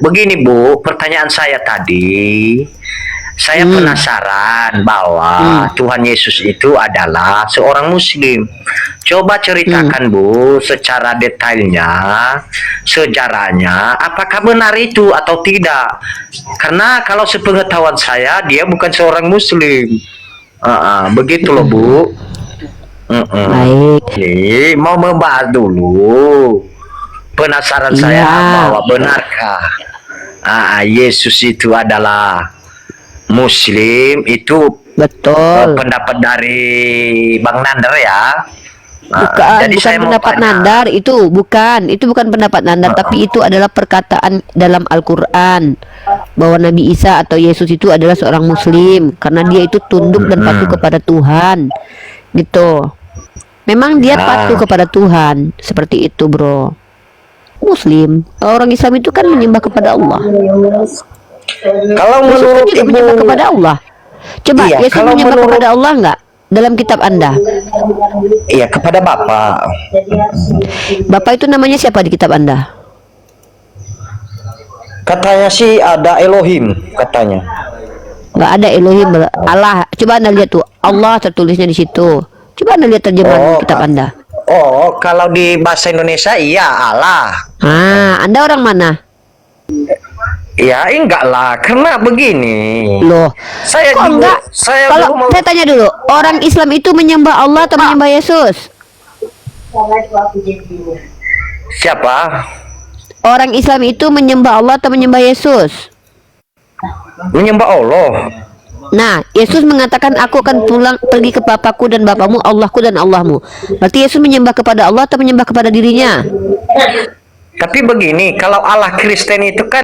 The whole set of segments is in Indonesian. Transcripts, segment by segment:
Begini Bu, pertanyaan saya tadi, saya penasaran bahwa Tuhan Yesus itu adalah seorang Muslim. Coba ceritakan Bu, secara detailnya, sejarahnya, apakah benar itu atau tidak? Karena kalau sepengetahuan saya, dia bukan seorang Muslim. Begitu loh Bu. Baik. Nih, mau membahas dulu. Penasaran saya bahwa benarkah Yesus itu adalah Muslim, itu Betul. pendapat dari Bang Nandar ya. Bukan, Jadi bukan saya mau pendapat tanya. Nandar, itu bukan pendapat Nandar, tapi itu adalah perkataan dalam Al-Quran bahwa Nabi Isa atau Yesus itu adalah seorang Muslim karena dia itu tunduk dan patuh kepada Tuhan, gitu. Memang dia patuh kepada Tuhan, seperti itu, bro. Muslim, orang Islam itu kan menyembah kepada Allah. Kalau Yesus kan menurut juga Ibu, menyembah kepada Allah. Coba, Iya, Yesus kalau menyembah menurut- kepada Allah enggak dalam kitab Anda? iya, kepada Bapak. Bapak itu namanya siapa di kitab Anda? Katanya sih ada Elohim, katanya. Nggak ada Elohim, Allah. Coba Anda lihat tuh, Allah tertulisnya di situ. Coba Anda lihat terjemahan kitab Anda. Oh, kalau di bahasa Indonesia iya Allah. Anda orang mana? Ya enggak lah, karena begini. Loh, Saya kok dulu, enggak? saya Kalau dulu mau- saya tanya dulu, orang Islam itu menyembah Allah atau menyembah Yesus? Siapa? Orang Islam itu menyembah Allah atau menyembah Yesus? Menyembah Allah. Nah, Yesus mengatakan aku akan pulang pergi ke Bapakku dan Bapakmu, Allahku dan Allahmu. Berarti Yesus menyembah kepada Allah atau menyembah kepada dirinya? Tapi begini, kalau Allah Kristen itu kan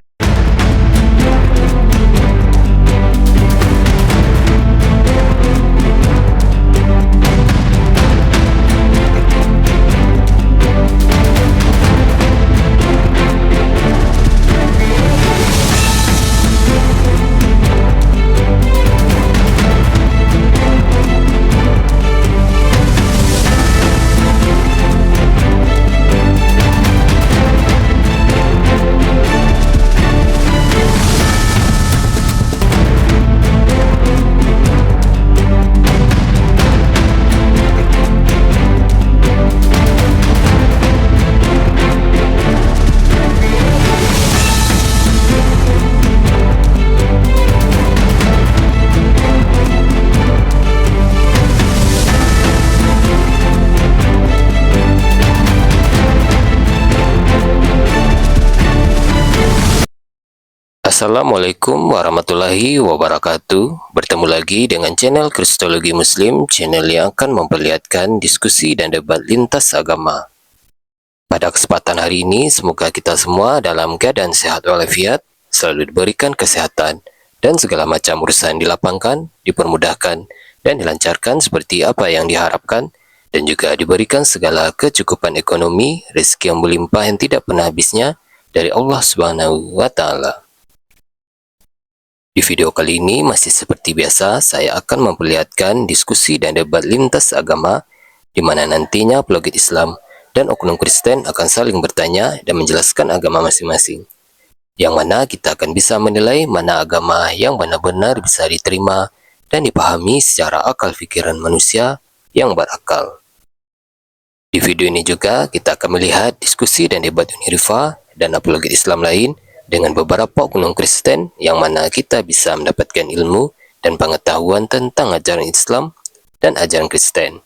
Assalamualaikum warahmatullahi wabarakatuh. Bertemu lagi dengan channel Kristologi Muslim, channel yang akan memperlihatkan diskusi dan debat lintas agama. Pada kesempatan hari ini, semoga kita semua dalam keadaan sehat walafiat, selalu diberikan kesehatan, dan segala macam urusan dilapangkan, dipermudahkan, dan dilancarkan seperti apa yang diharapkan, dan juga diberikan segala kecukupan ekonomi, rezeki yang berlimpah yang tidak pernah habisnya dari Allah Subhanahu wa Ta'ala. Di video kali ini masih seperti biasa, saya akan memperlihatkan diskusi dan debat lintas agama di mana nantinya apologet Islam dan oknum Kristen akan saling bertanya dan menjelaskan agama masing-masing. Yang mana kita akan bisa menilai mana agama yang benar-benar bisa diterima dan dipahami secara akal pikiran manusia yang berakal. Di video ini juga kita akan melihat diskusi dan debat Unirifa dan apologet Islam lain dengan beberapa oknum Kristen yang mana kita bisa mendapatkan ilmu dan pengetahuan tentang ajaran Islam dan ajaran Kristen.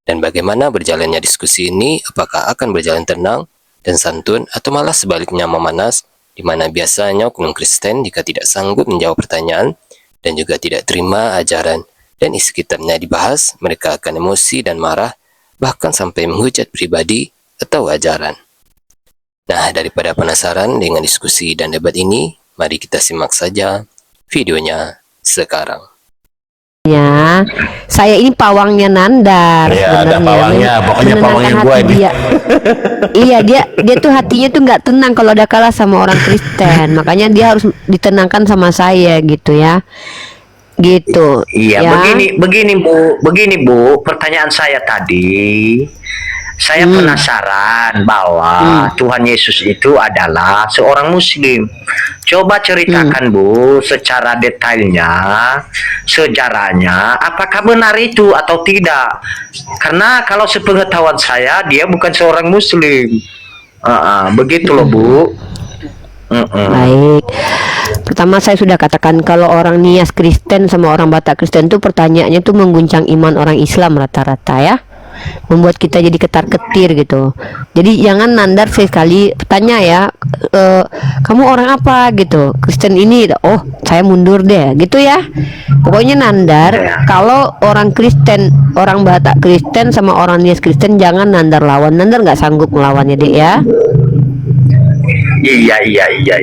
Dan bagaimana berjalannya diskusi ini, apakah akan berjalan tenang dan santun atau malah sebaliknya memanas, di mana biasanya oknum Kristen jika tidak sanggup menjawab pertanyaan dan juga tidak terima ajaran dan isi kitabnya dibahas, mereka akan emosi dan marah, bahkan sampai menghujat pribadi atau ajaran. Nah, daripada penasaran dengan diskusi dan debat ini, mari kita simak saja videonya sekarang. Ya, saya ini pawangnya Nandar. Ya, ada pawangnya, pokoknya pawangnya gua ini. Iya, dia tuh hatinya tuh nggak tenang kalau udah kalah sama orang Kristen. Makanya dia harus ditenangkan sama saya gitu ya. Gitu. iya, ya. begini Bu, pertanyaan saya tadi, Saya penasaran bahwa Tuhan Yesus itu adalah seorang Muslim. Coba ceritakan Bu secara detailnya sejarahnya, apakah benar itu atau tidak? Karena kalau sepengetahuan saya dia bukan seorang Muslim. Begitu loh Bu. Baik. Pertama saya sudah katakan kalau orang Nias Kristen sama orang Batak Kristen tuh pertanyaannya tuh mengguncang iman orang Islam rata-rata ya. Membuat kita jadi ketar-ketir gitu. Jadi jangan nandar sekali tanya ya, kamu orang apa gitu. Kristen ini, oh saya mundur deh gitu ya. Pokoknya nandar kalau orang Kristen, orang Batak Kristen sama orang Nias Kristen jangan nandar lawan. Nandar nggak sanggup melawannya deh ya. Iya.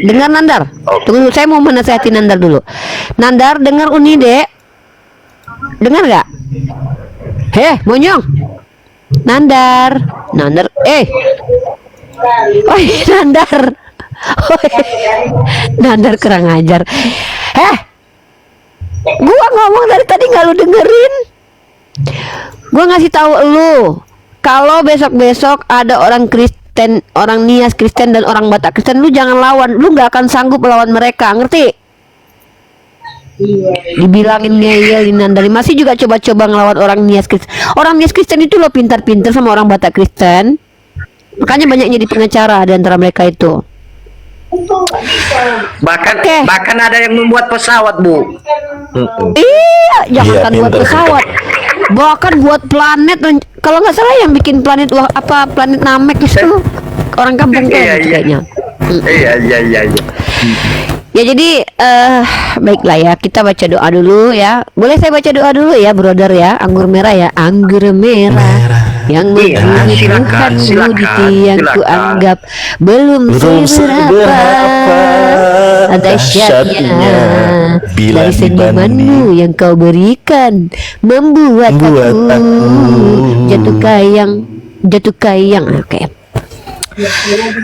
Dengar Nandar. Tunggu, saya mau menasihati Nandar dulu. Nandar, dengar Uni dek. Dengar nggak? Monyong. Nandar. Nandar. Nandar kurang ajar. Gua ngomong dari tadi nggak lu dengerin. Gua ngasih tahu lu kalau besok-besok ada orang Kristen, orang Nias Kristen dan orang Batak Kristen, lu jangan lawan. Lu nggak akan sanggup melawan mereka, ngerti? Dibilangin ngeyel Nandari masih juga coba-coba ngelawan orang Nias Kristen. Orang Nias Kristen itu lo pintar-pintar sama orang Batak Kristen. Makanya banyak jadi pengacara di antara mereka itu. Bahkan ada yang membuat pesawat Bu. Iya, jangankan buat pintar. pesawat, bahkan buat planet. Kalau nggak salah yang bikin planet planet Namek itu orang kampung kayaknya. Iya. Ya jadi baiklah ya, kita baca doa dulu ya. Boleh saya baca doa dulu ya brother ya. Anggur merah ya, anggur merah yang membunuh Tuhanmu di tiang ku anggap belum seberapa dahsyatnya dari senyumanmu yang kau berikan membuat aku jatuh kayang. Oke.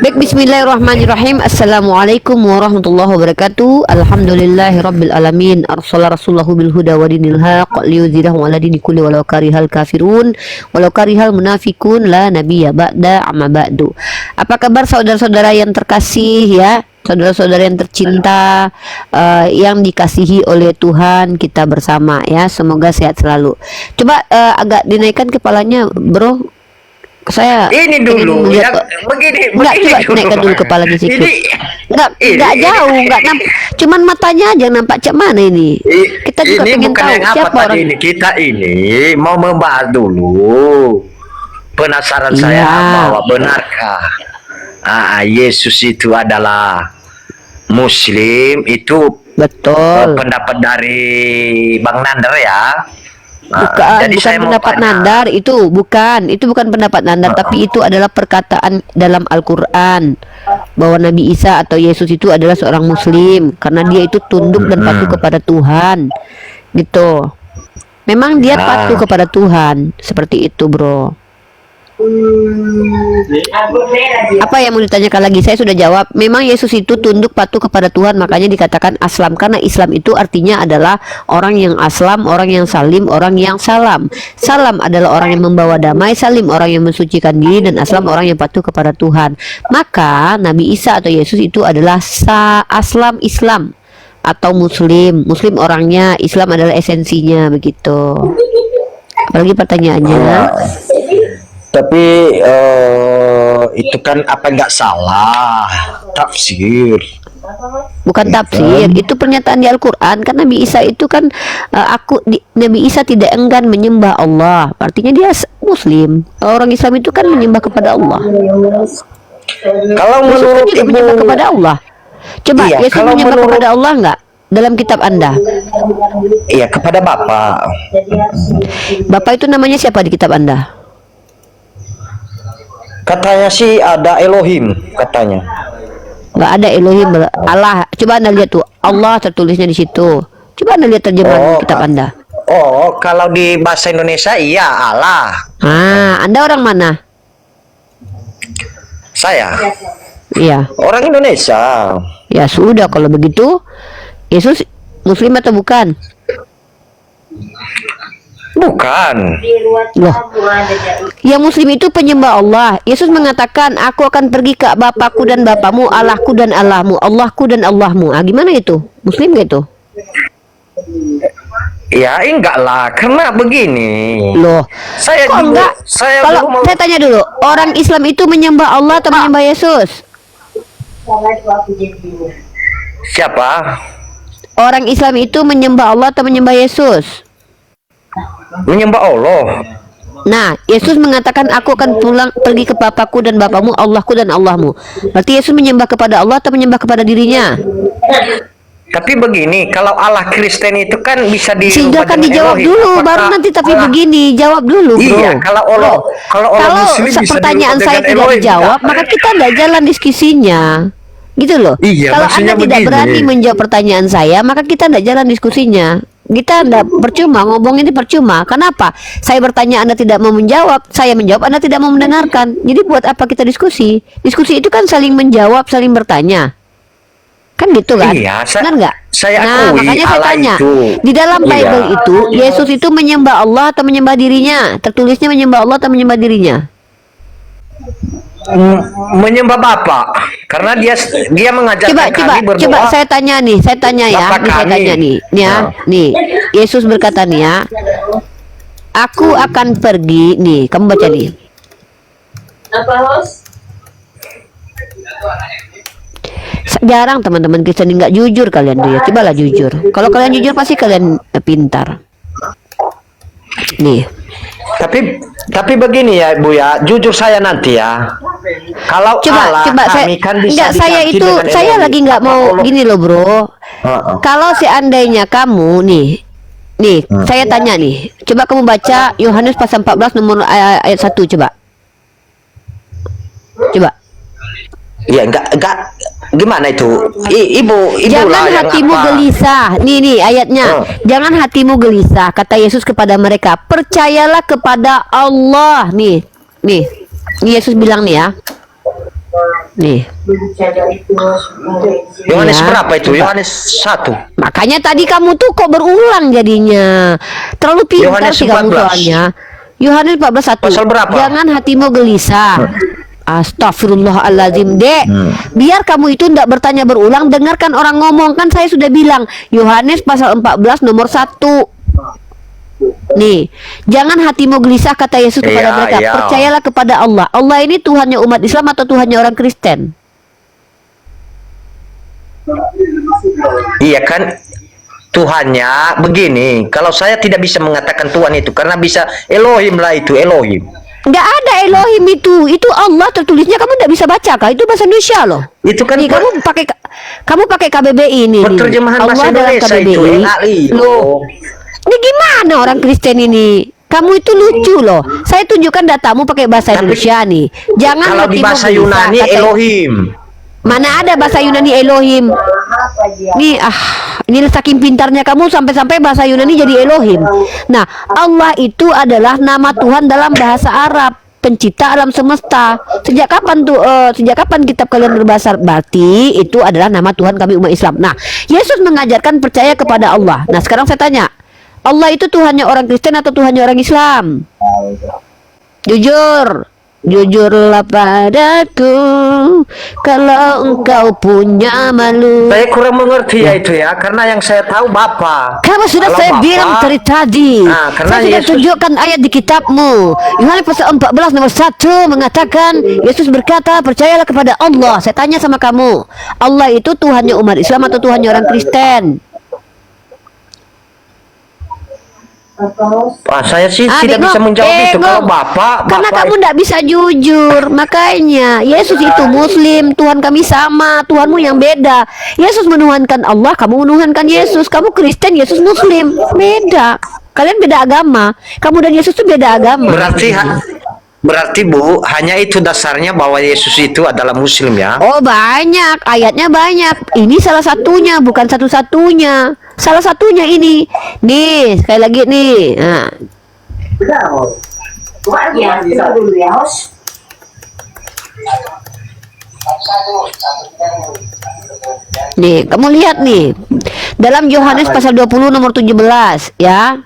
Baik, bismillahirrahmanirrahim. Assalamualaikum warahmatullahi wabarakatuh. Alhamdulillahi rabbil alamin. Arsala rasulahu bil huda wa dinil haq liyudhhirahu ala dini kulli walau karihal kafirun walau karihal munafikun la nabiyya ba'da amma ba'du. Apa kabar saudara-saudara yang terkasih ya? Saudara-saudara yang tercinta, yang dikasihi oleh Tuhan kita bersama ya. Semoga sehat selalu. Coba agak dinaikkan kepalanya, bro. Saya ini dulu ya, begini coba dulu. naikkan dulu kepalanya sedikit. Ini Enggak jauh, enggak nampak, cuman matanya aja nampak. Cek mana ini? Kita juga ini pengen bukan tahu yang apa siapa tadi orang ini. Kita ini mau membahas dulu. Penasaran saya bahwa benarkah Yesus itu adalah Muslim? Itu betul. pendapat dari Bang Nandar ya. Bukan saya mau pendapat tanya. Nandar, itu bukan pendapat Nandar, tapi itu adalah perkataan dalam Al-Quran bahwa Nabi Isa atau Yesus itu adalah seorang Muslim karena dia itu tunduk dan patuh kepada Tuhan, gitu. Memang dia patuh kepada Tuhan, seperti itu, bro. Apa yang mau ditanyakan lagi? Saya sudah jawab. Memang Yesus itu tunduk patuh kepada Tuhan, makanya dikatakan aslam, karena Islam itu artinya adalah orang yang aslam, orang yang salim, orang yang salam. Salam adalah orang yang membawa damai, salim orang yang mensucikan diri, dan aslam orang yang patuh kepada Tuhan. Maka Nabi Isa atau Yesus itu adalah aslam Islam atau Muslim. Muslim orangnya, Islam adalah esensinya, begitu. Apalagi pertanyaannya? Tapi itu kan apa nggak salah tafsir. Bukan tafsir, itu pernyataan di Al-Quran. Kan Nabi Isa itu kan Nabi Isa tidak enggan menyembah Allah, artinya dia Muslim. Orang Islam itu kan menyembah kepada Allah. Kalau menurut juga Ibu menyembah kepada Allah. Coba Iya, Yesus kalau menyembah menurut- kepada Allah enggak dalam kitab Anda? Iya, kepada Bapak. Bapak itu namanya siapa di kitab Anda? Katanya sih ada Elohim katanya. Enggak ada Elohim, Allah. Coba Anda lihat tuh, Allah tertulisnya di situ. Coba Anda lihat terjemahan kitab Anda. Oh, kalau di bahasa Indonesia iya Allah. Anda orang mana? Saya Iya. orang Indonesia. Ya sudah, kalau begitu Yesus Muslim atau bukan? Bukan. Loh, yang muslim itu penyembah Allah. Yesus mengatakan, aku akan pergi ke Bapakku dan Bapamu, Allahku dan Allahmu, Allahku dan Allahmu. Ah, gimana itu? Muslim gak itu? Ya enggak lah, karena begini. Loh, Saya kok dulu, enggak? Kalau dulu mau- saya tanya dulu, orang Islam itu menyembah Allah atau menyembah Yesus? Siapa? Orang Islam itu menyembah Allah atau menyembah Yesus? Menyembah Allah. Nah, Yesus mengatakan, aku akan pulang pergi ke Bapakku dan Bapamu, Allahku dan Allahmu. Berarti Yesus menyembah kepada Allah atau menyembah kepada dirinya? Tapi begini, kalau Allah Kristen itu kan bisa di Sehingga kan dijawab dulu, baru nanti tapi begini, jawab dulu, bro. Iya, kalau Allah Kalau Muslim bisa pertanyaan dirubah saya dengan tidak Elohim, dijawab, tak? maka kita tidak jalan diskusinya. Gitu loh. Iya, Kalau maksudnya Anda tidak begini. berani menjawab pertanyaan saya, maka kita tidak jalan diskusinya. Kita tidak percuma, ngomong ini percuma. Kenapa? Saya bertanya, Anda tidak mau menjawab. Saya menjawab, Anda tidak mau mendengarkan. Jadi buat apa kita diskusi? Diskusi itu kan saling menjawab, saling bertanya. Kan gitu kan? Iya, Benar nggak? saya Nah, akui makanya saya Allah tanya, itu. di dalam Iya. Bible itu, Yesus itu menyembah Allah atau menyembah dirinya? Tertulisnya menyembah Allah atau menyembah dirinya? Menyembah Bapa, karena dia mengajarkan kami berdoa. Coba saya tanya nih, saya tanya ya, Bapa nih saya kami. tanya nih, ya, Nah. nih, Yesus berkata nih ya, aku akan pergi, nih, kamu baca nih. Apa host? Jarang teman-teman Kristen nggak jujur kalian tuh ya, cobalah jujur. Kalau kalian jujur pasti kalian pintar. Nih, Tapi begini ya Bu ya, jujur saya nanti ya. Kalau Allah coba saya, kami kan bisa enggak, saya diganti itu, dengan saya Elohim. lagi nggak Apa mau Allah- gini loh bro. Kalau seandainya kamu nih, saya tanya nih, coba kamu baca Yohanes pasal 14 nomor ayat 1 coba. Coba. Ya enggak gimana itu? Ibu Jangan lah yang hatimu apa? gelisah. Nih ayatnya. Jangan hatimu gelisah, kata Yesus kepada mereka. Percayalah kepada Allah. Nih. Ini Yesus bilang nih ya. Nih. Yohanes Ya, berapa itu? coba. Yohanes 1. Makanya tadi kamu tuh kok berulang jadinya. Terlalu pintar Yohanes sih kamu 14. soalnya. Yohanes 14:1. Pasal berapa? Jangan hatimu gelisah. Astagfirullahaladzim, Dek. Biar kamu itu tidak bertanya berulang, dengarkan orang ngomong. Kan saya sudah bilang, Yohanes pasal 14 nomor 1. Nih, jangan hatimu gelisah, kata Yesus kepada Iya, mereka. iya. Percayalah kepada Allah. Allah ini Tuhannya umat Islam atau Tuhannya orang Kristen? Iya kan? Tuhannya begini, kalau saya tidak bisa mengatakan Tuhan itu karena bisa Elohim lah itu Elohim. Nggak ada Elohim itu Allah tertulisnya, kamu nggak bisa baca kah? Itu bahasa Indonesia loh. Itu kan Nih, kamu pakai KBBI ini. Terjemahan Allah bahasa dalam Indonesia itu KBBI. NAI. Loh, ini gimana orang Kristen ini? Kamu itu lucu loh. Saya tunjukkan datamu pakai bahasa Indonesia nih. Jangan Kalau di hatimu bahasa gelisah, Yunani kata- Elohim. Mana ada bahasa Yunani Elohim? Nih, ini saking pintarnya kamu sampai-sampai bahasa Yunani jadi Elohim. Nah, Allah itu adalah nama Tuhan dalam bahasa Arab, pencipta alam semesta. Sejak kapan tuh? Sejak kapan kitab kalian berbahasa? Berarti itu adalah nama Tuhan kami umat Islam. Nah, Yesus mengajarkan percaya kepada Allah. Nah, sekarang saya tanya, Allah itu Tuhannya orang Kristen atau Tuhannya orang Islam? Jujur. Jujurlah padaku kalau engkau punya malu. Saya kurang mengerti ya itu ya, karena yang saya tahu Bapa. Kamu sudah Kalau saya Bapa- bilang dari tadi. Nah, karena Saya sudah Yesus- tunjukkan ayat di kitabmu. Yohanes pasal 14 nomor 1 mengatakan, Yesus berkata, percayalah kepada Allah. Saya tanya sama kamu, Allah itu Tuhannya umat Islam atau Tuhannya orang Kristen? Saya sih tidak bisa menjawab itu kalau Bapak. Karena Bapak kamu tidak bisa jujur. Makanya Yesus itu Muslim, Tuhan kami sama, Tuhanmu yang beda. Yesus menuhankan Allah, kamu menuhankan Yesus. Kamu Kristen, Yesus Muslim, beda. Kalian beda agama. Kamu dan Yesus itu beda agama. Berarti Bu, hanya itu dasarnya bahwa Yesus itu adalah Muslim ya. Oh banyak, ayatnya banyak. Ini salah satunya, bukan satu-satunya. Salah satunya ini. Nih, sekali lagi nih. Nah, Ya, dulu ya host. nih, kamu lihat nih. Dalam Yohanes pasal 20 nomor 17 ya.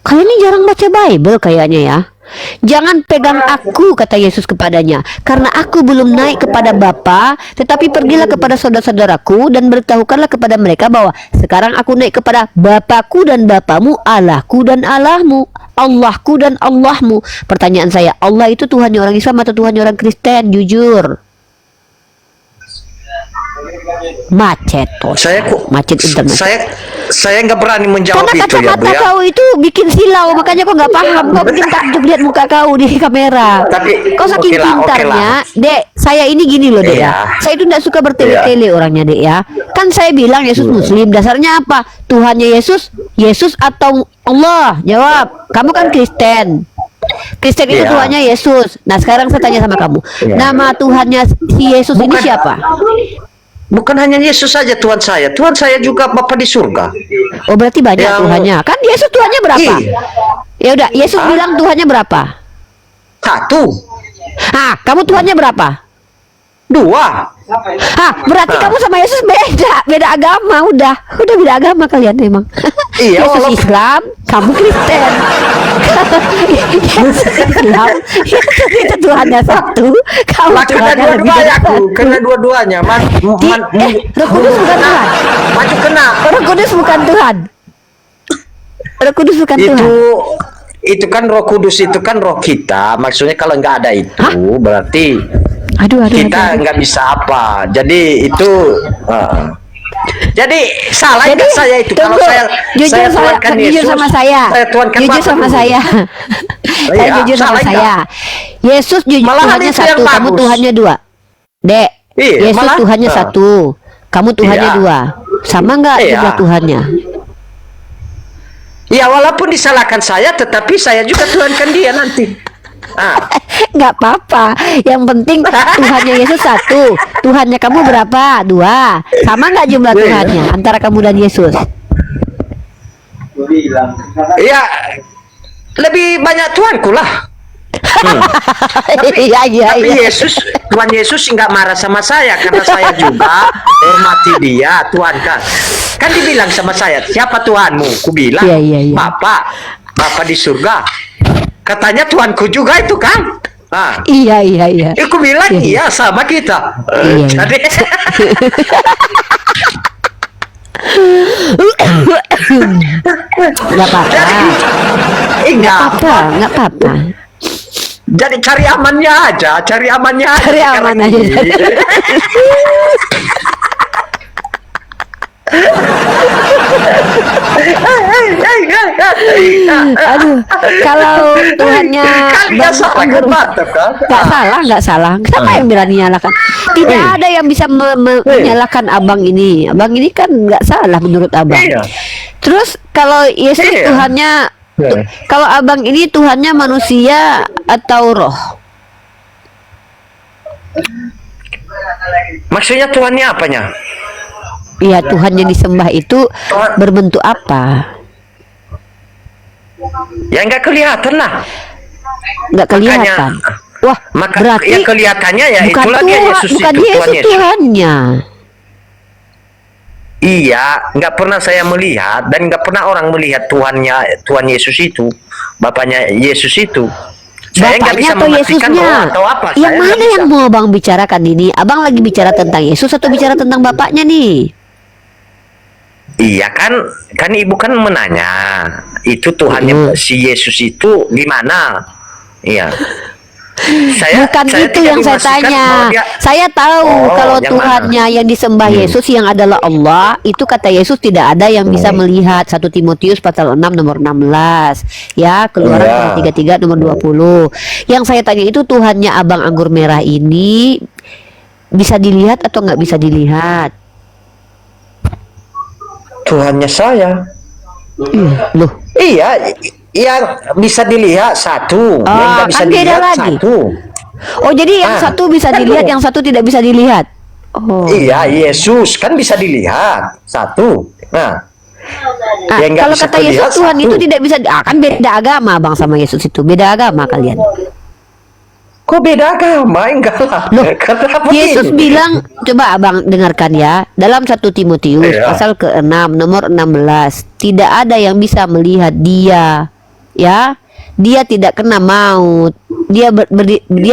Kalian ini jarang baca Bible kayaknya ya. Jangan pegang aku, kata Yesus kepadanya, karena aku belum naik kepada Bapa, tetapi pergilah kepada saudara-saudaraku dan beritahukanlah kepada mereka bahwa sekarang aku naik kepada Bapakku dan Bapamu, Allahku dan Allahmu, Allahku dan Allahmu. Pertanyaan saya, Allah itu Tuhannya orang Islam atau Tuhannya orang Kristen? Jujur. Macet tuh. Macet internet. Saya nggak berani menjawab Karena itu ya, Bu kata-kata ya. kau itu bikin silau, makanya kau nggak paham. Kau bikin takjub lihat muka kau di kamera. Tapi, Kau saking oke lah, pintarnya, Dek. Saya ini gini loh, Dek Iya. ya. Saya itu nggak suka bertele-tele orangnya, Dek ya. Kan saya bilang Yesus Muslim. Dasarnya apa? Tuhannya Yesus atau Allah? Jawab. Kamu kan Kristen. Kristen itu Iya. Tuhannya Yesus. Nah sekarang saya tanya sama kamu, Iya. nama Tuhannya si Yesus ini Bukan. siapa? Bukan hanya Yesus saja Tuhan saya juga Bapa di surga. Oh berarti banyak Yang- Tuhannya. Kan Yesus Tuhannya berapa? Iya. Ya udah, Yesus bilang Tuhannya berapa? Satu, Ah, kamu Tuhannya berapa? dua. Hah, berarti kamu sama Yesus beda agama. Udah beda agama kalian memang. Iya, Yesus walaupun- Islam, kamu Kristen. Yesus Islam, Yesus itu Tuhannya satu, kamu Lah kena Tuhannya lebih dua-duanya dari aku, satu. kena dua-duanya. Roh Kudus bukan Tuhan. Maju kena. Roh Kudus bukan Tuhan. Roh Kudus bukan Itu Tuhan. itu kan Roh Kudus itu kan roh kita. Maksudnya kalau nggak ada itu berarti Aduh. kita nggak bisa apa. Jadi itu jadi salah Jadi, nggak saya itu kalau tunggu. saya tuankan jujur Yesus, sama saya. saya tuankan Jujur Bapa sama dulu. saya. Saya Iya, jujur sama salah saya. nggak? Yesus Malahan Tuhannya itu yang satu, kamu bagus. Tuhannya dua. Dek, Iya, Yesus malah- Tuhannya satu, kamu Tuhannya Iya. dua. Sama nggak Iya. jumlah Tuhannya? Ya walaupun disalahkan saya, tetapi saya juga tuankan dia nanti. Nggak apa-apa. Yang penting Tuhannya Yesus satu, Tuhannya kamu berapa? Dua. Sama nggak jumlah Iya. Tuhannya antara kamu dan Yesus? Ya lebih banyak tuanku lah. Iya. Tapi Tuhan Yesus nggak marah sama saya karena saya juga hormati dia, Tuhan kan. Kan dibilang sama saya, siapa Tuhanmu? Ku bilang, Iya. Bapak di surga. Katanya Tuhanku juga itu kan. Iya. Ku bilang Iya. iya sama kita. Iya. Jadi Nggak apa-apa. enggak. Nggak apa-apa. Jadi cari amannya aja. Cari aman aja. Aduh, kalau Tuhannya Kalian salah kan, anggur, mantap kan? nggak salah. Siapa yang berani nyalakan? Tidak ada yang bisa menyalahkan abang ini. Abang ini kan nggak salah menurut abang. Iya. Terus kalau Yesus Iya. Tuhannya, kalau abang ini Tuhannya manusia atau roh? Maksudnya Tuhannya apanya? Iya, Tuhan yang disembah itu Tuhan- berbentuk apa? Ya nggak kelihatan lah. Nggak kelihatan. Wah, Maka berarti ya kelihatannya ya bukan itulah dia Tuhan, Yesus bukan itu, Yesus Tuhan Yesus. Tuhannya. Iya, nggak pernah saya melihat dan nggak pernah orang melihat Tuhan Yesus itu, Bapaknya Yesus itu. Saya nggak Bapaknya bisa atau memastikan Yesusnya? bahwa atau apa. Yang Saya nggak mana yang bisa. mau abang bicarakan ini? Abang lagi bicara tentang Yesus atau bicara tentang bapaknya nih? Iya kan ibu kan menanya itu Tuhannya si Yesus itu di mana? Iya. Bukan saya itu tidak yang saya memastikan tanya. bahwa dia- Saya tahu Oh, kalau yang Tuhannya yang disembah Yesus yang adalah Allah, itu kata Yesus tidak ada yang bisa melihat. 1 Timotius pasal 6 nomor 16. Ya, Keluaran Iya. pasal 33 nomor 20. Yang saya tanya itu Tuhannya abang anggur merah ini bisa dilihat atau nggak bisa dilihat? Tuhannya saya. Loh, Iya, yang bisa dilihat satu, yang nggak bisa kan beda dilihat lagi. satu. oh jadi yang satu bisa kan dilihat, bener. yang satu tidak bisa dilihat. Oh. Iya, Yesus kan bisa dilihat satu. Nah, yang nggak Kalau bisa kata Yesus terlihat Tuhan satu. itu tidak bisa, kan beda agama bang sama Yesus itu, beda agama kalian. Kok beda agama? Enggak lah. Loh, Kenapa Yesus gini? bilang, coba abang dengarkan ya, dalam 1 Timotius Iya. pasal ke-6 nomor 16, tidak ada yang bisa melihat dia ya. Dia tidak kena maut. Dia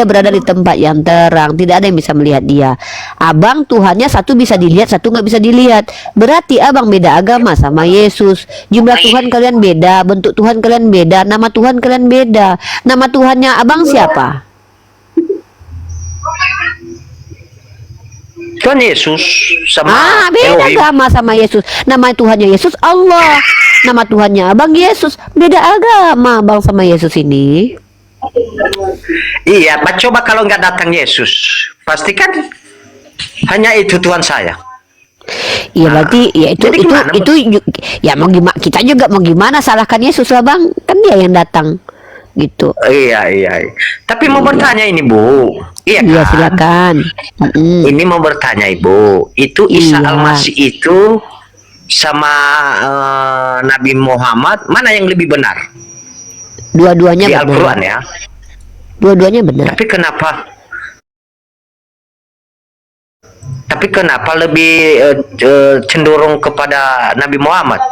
berada di tempat yang terang. Tidak ada yang bisa melihat dia. Abang Tuhannya satu bisa dilihat, satu nggak bisa dilihat. Berarti abang beda agama sama Yesus. Jumlah Tuhan kalian beda, bentuk Tuhan kalian beda, nama Tuhan kalian beda. Nama Tuhannya abang siapa? Tuhan Yesus sama Beda Elohim. agama sama Yesus. Nama Tuhannya Yesus Allah. Nama Tuhannya abang Yesus. Beda agama abang sama Yesus ini. Iya, coba kalau nggak datang Yesus, pastikan hanya itu Tuhan saya. Iya berarti ya itu jadi gimana, ya mau gimana, kita juga mau gimana, salahkan Yesus lah bang, kan dia yang datang gitu. Iya. Tapi mau bertanya ini Bu, iya Iya kan? silakan. Ini mau bertanya Ibu, itu Isa Iya. Al-Masih itu sama Nabi Muhammad mana yang lebih benar Dua-duanya di benar. Al-Quran ya? Dua-duanya benar. Tapi kenapa lebih cenderung kepada Nabi Muhammad?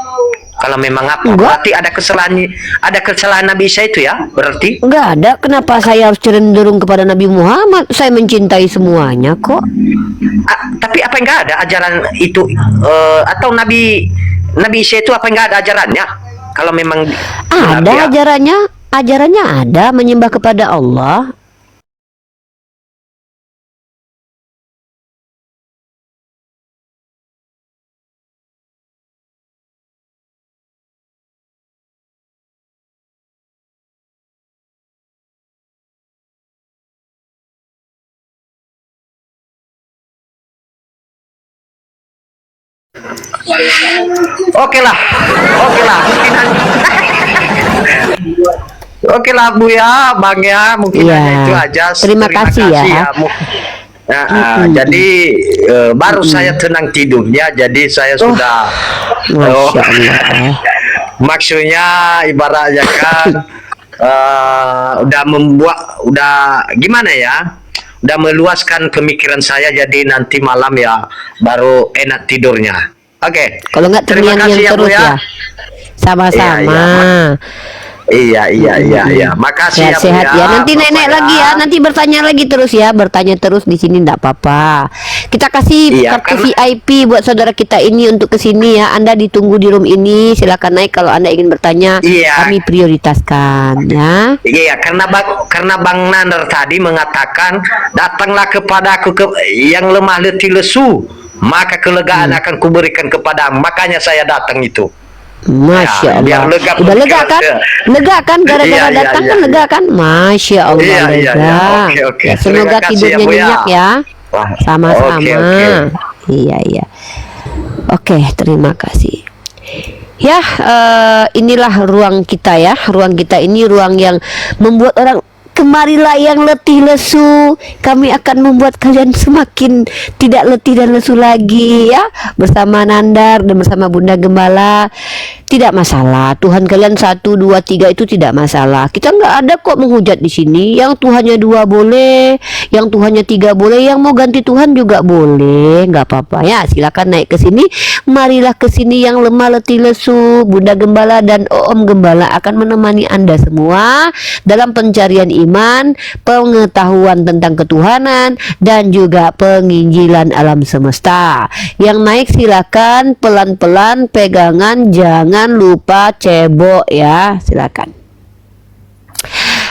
Kalau memang apa? Enggak. Berarti ada kesalahan Nabi Isa itu ya? Berarti? Enggak ada. Kenapa saya harus cenderung kepada Nabi Muhammad? Saya mencintai semuanya kok. Tapi apa enggak ada ajaran itu atau Nabi Isa itu apa enggak ada ajarannya? Kalau memang benar Ada dia. ajarannya ada, menyembah kepada Allah. Oke lah. Oke lah Bu ya, Bang ya, mungkin Iya. hanya itu aja. Terima kasih ya. Jadi baru saya tenang tidurnya, jadi saya sudah Masya Allah. maksudnya ibaratnya kan udah gimana ya? Udah meluaskan pemikiran saya, jadi nanti malam ya baru enak tidurnya. Oke. Kalau nggak Terima kasih terngiang-ngiang ya, Bu terus ya. ya. Sama-sama. Iya. Makasih ya, Bu Sehat ya. Nanti Bapak nenek ya. lagi ya. Nanti bertanya lagi terus ya. Bertanya terus di sini enggak apa-apa. Kita kasih Iya, kartu karena- VIP buat saudara kita ini untuk kesini ya. Anda ditunggu di room ini. Silakan naik kalau Anda ingin bertanya. Iya. Kami prioritaskan ya. Iya, karena Bang Nander tadi mengatakan datanglah kepadaku yang lemah letih lesu, maka kelegaan akan kuberikan kepada. Makanya saya datang itu. Masya Ya, biar Allah. lega Udah lega pikiran kan? saya. Lega kan gara-gara Iya, datang iya, kan iya. lega kan? Masya Allah Iya, lega. iya. Oke. Ya, semoga Terima kasih tidurnya ya, Bu ya. nyenyak ya. Wah, Sama-sama. oke. Iya. Oke, terima kasih. Ya, inilah ruang kita ya. Ruang kita ini ruang yang membuat orang, kemarilah yang letih lesu, kami akan membuat kalian semakin tidak letih dan lesu lagi ya. Bersama Nandar dan bersama Bunda Gembala. Tidak masalah, Tuhan kalian 1, 2, 3 itu tidak masalah. Kita nggak ada kok menghujat di sini. Yang Tuhannya 2 boleh, yang Tuhannya 3 boleh, yang mau ganti Tuhan juga boleh, nggak apa-apa ya. Silakan naik ke sini. Marilah ke sini yang lemah letih lesu. Bunda Gembala dan Om Gembala akan menemani Anda semua dalam pencarian iman, pengetahuan tentang ketuhanan, dan juga penginjilan alam semesta. Yang naik silakan pelan-pelan, pegangan, jangan lupa cebok ya, silakan.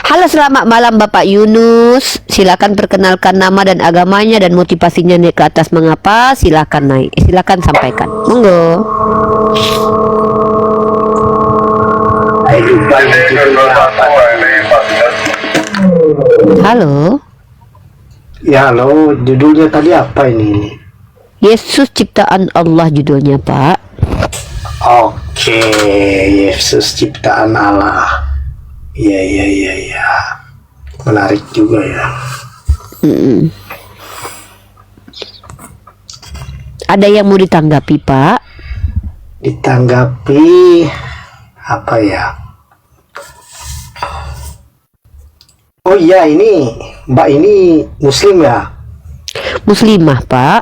Halo, selamat malam Bapak Yunus. Silakan perkenalkan nama dan agamanya dan motivasinya naik ke atas mengapa. Silakan naik. Silakan sampaikan. Monggo. Halo. Ya halo, judulnya tadi apa ini? Yesus ciptaan Allah judulnya, Pak. Oke, Yesus ciptaan Allah. Iya. Menarik juga ya. Ada yang mau ditanggapi, Pak? Ditanggapi apa ya? Oh iya, ini Mbak ini Muslim ya? Muslimah, Pak.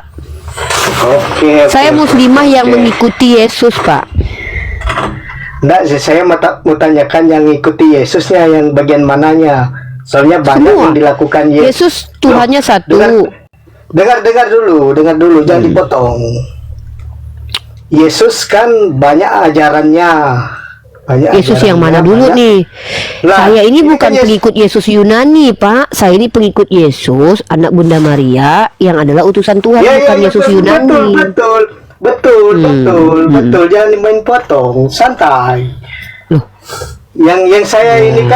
Oke. Saya muslimah yang oke. mengikuti Yesus, Pak. Enggak, saya mau tanyakan yang ikuti Yesusnya yang bagian mananya. Soalnya banyak Semua. yang dilakukan Yesus Tuhannya satu. Dengar dulu, jangan dipotong. Yesus kan banyak ajarannya. Yesus yang mana dulu nih? Lah, Saya ini ini bukan kan pengikut Yesus Yunani, Pak. Saya ini pengikut Yesus, anak Bunda Maria, yang adalah utusan Tuhan, bukan Yesus Yunani. Betul. Jangan main potong, santai. Loh. Yang saya ini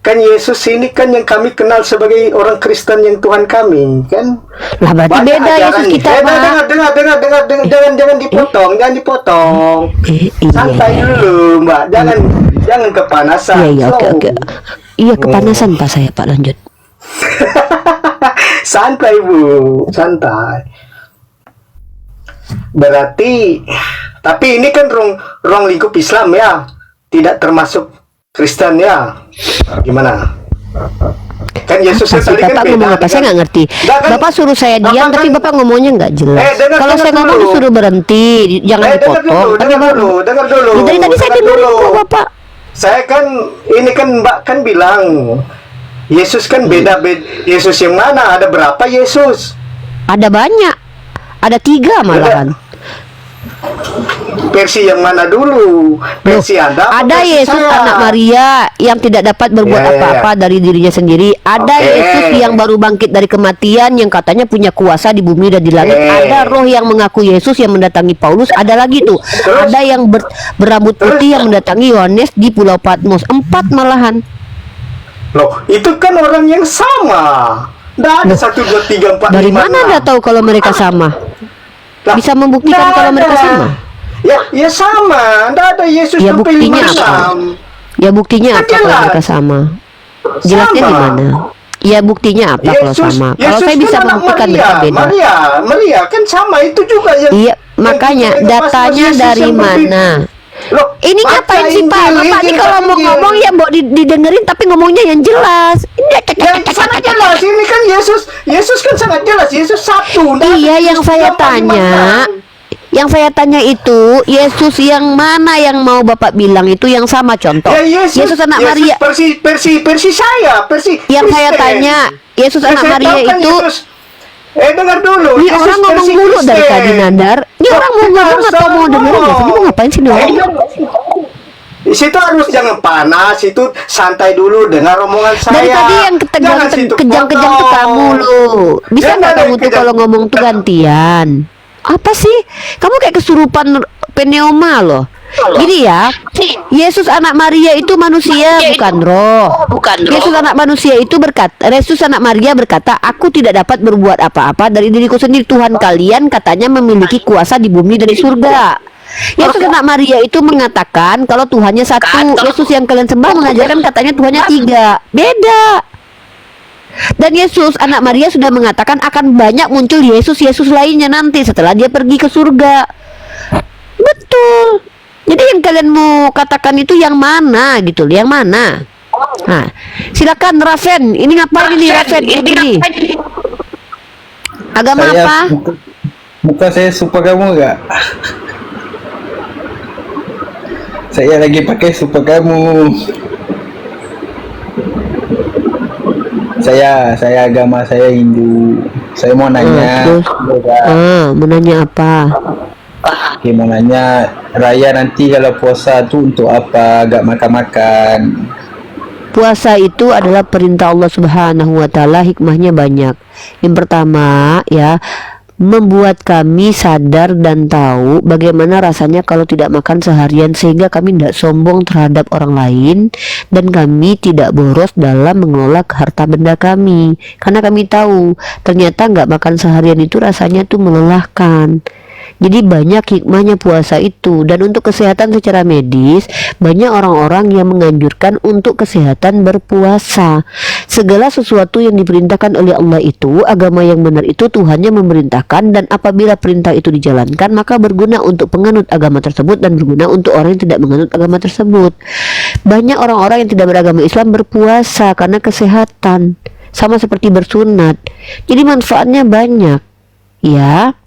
kan Yesus ini kan yang kami kenal sebagai orang Kristen yang Tuhan kami, kan? Lah berarti Banyak beda Yesus ajaran. kita, Pak. Dengar, jangan dipotong. Iya. Santai dulu, Mbak. Jangan kepanasan. Iya, Slow. oke. Iya, kepanasan Pak saya, Pak, lanjut. Santai, Bu. Santai. Berarti, tapi ini kan ruang lingkup Islam ya, tidak termasuk Kristen ya. Gimana? Kan Yesusnya Apa sih, tadi kan Bapak beda. ngomong apa? Saya nggak ngerti. Nggak kan- Bapak suruh saya diam, Bapak tapi kan- Bapak ngomongnya nggak jelas. dengar Kalau saya ngomong dulu. disuruh berhenti, jangan dipotong. Dengar dulu. Ya, dari tadi saya Dengar dengerin dulu. kok, Bapak. Saya kan, ini kan Mbak kan bilang, Yesus kan beda. Yesus yang mana? Ada berapa Yesus? Ada banyak. Ada 3 malahan. Versi yang mana dulu? Versi Anda apa Ada versi Yesus saya? anak Maria yang tidak dapat berbuat Ya. apa-apa dari dirinya sendiri. Ada Oke. Yesus yang baru bangkit dari kematian yang katanya punya kuasa di bumi dan di langit. Oke. Ada roh yang mengaku Yesus yang mendatangi Paulus. Ada lagi tuh. Terus? Ada yang berambut putih yang mendatangi Yohanes di Pulau Patmos. 4 malahan. Loh, itu kan orang yang sama. Nggak ada 1, 2, 3, 4, Dari 5, mana 6. Anda tahu kalau mereka sama? Lah, Bisa membuktikan nggak kalau mereka ada. sama? Ya sama. Nggak ada Yesus Ya, sampai buktinya 5, apa? 6. Ya buktinya apa kalau Jelas. mereka sama? Jelasnya Sama. di mana? Ya buktinya apa kalau sama? Kalau saya bisa kan anak membuktikan mereka beda. Maria kan sama itu juga yang. Iya, yang makanya pas datanya Yesus dari yang mana? Loh, Ini ngapain sih Pak? Injil, Bapak ini Injil, kalau mau Injil. ngomong ya mau didengerin tapi ngomongnya yang jelas. Ini Yang sangat jelas ini kan Yesus kan sangat jelas. Yesus satu. Nggak ada Iya, yang Yesus saya 3, 4, 5, tanya, 6. yang saya tanya itu Yesus yang mana yang mau Bapak bilang itu yang sama contoh? Ya, Yesus anak Maria. Versi saya, versi Yang saya Kristen. tanya, Yesus Yang anak saya Maria tahu kan itu Yesus. Dengar dulu. ini Yesus orang ngomong versi mulu dari Kristen. tadi Nandar. Ini Loh, orang mau kita ngomong harus atau mau dengerin ngomong. nggak sih? Ini mau ngapain sih nih orang? Di situ harus jangan panas, itu santai dulu dengar omongan saya. Dari tadi yang Jangan situ kejang-kejang tuh potong. kamu loh. Bisa Ya, nggak nggak ada kamu yang tuh kejang. kalau ngomong tuh gantian? Apa sih? Kamu kayak kesurupan pneuma loh. Gini ya, Yesus anak Maria itu manusia bukan roh. Yesus anak manusia itu Yesus anak Maria berkata, aku tidak dapat berbuat apa-apa dari diriku sendiri. Tuhan kalian katanya memiliki kuasa di bumi dan di surga. Yesus anak Maria itu mengatakan kalau Tuhannya satu. Yesus yang kalian sembah mengajarkan katanya Tuhannya 3. Beda. Dan Yesus anak Maria sudah mengatakan akan banyak muncul Yesus lainnya nanti setelah dia pergi ke surga. Betul. Jadi yang kalian mau katakan itu yang mana gitu, yang mana? Nah, silakan Raven. Ini ngapain ini Raven? Ini agama Saya apa? muka saya super kamu enggak? Saya lagi pakai super kamu. Saya agama saya Hindu. Saya mau nanya. Terus? Mau nanya apa? Oke, mau nanya raya nanti kalau puasa tuh untuk apa? Gak makan-makan. Puasa itu adalah perintah Allah Subhanahu wa taala, hikmahnya banyak. Yang pertama ya, membuat kami sadar dan tahu bagaimana rasanya kalau tidak makan seharian sehingga kami tidak sombong terhadap orang lain dan kami tidak boros dalam mengelola harta benda kami. Karena kami tahu ternyata nggak makan seharian itu rasanya tuh melelahkan. Jadi banyak hikmahnya puasa itu. Dan untuk kesehatan secara medis, banyak orang-orang yang menganjurkan untuk kesehatan berpuasa. Segala sesuatu yang diperintahkan oleh Allah itu, agama yang benar itu Tuhannya memerintahkan, dan apabila perintah itu dijalankan maka berguna untuk penganut agama tersebut dan berguna untuk orang yang tidak menganut agama tersebut. Banyak orang-orang yang tidak beragama Islam berpuasa karena kesehatan, sama seperti bersunat. Jadi manfaatnya banyak. Ya.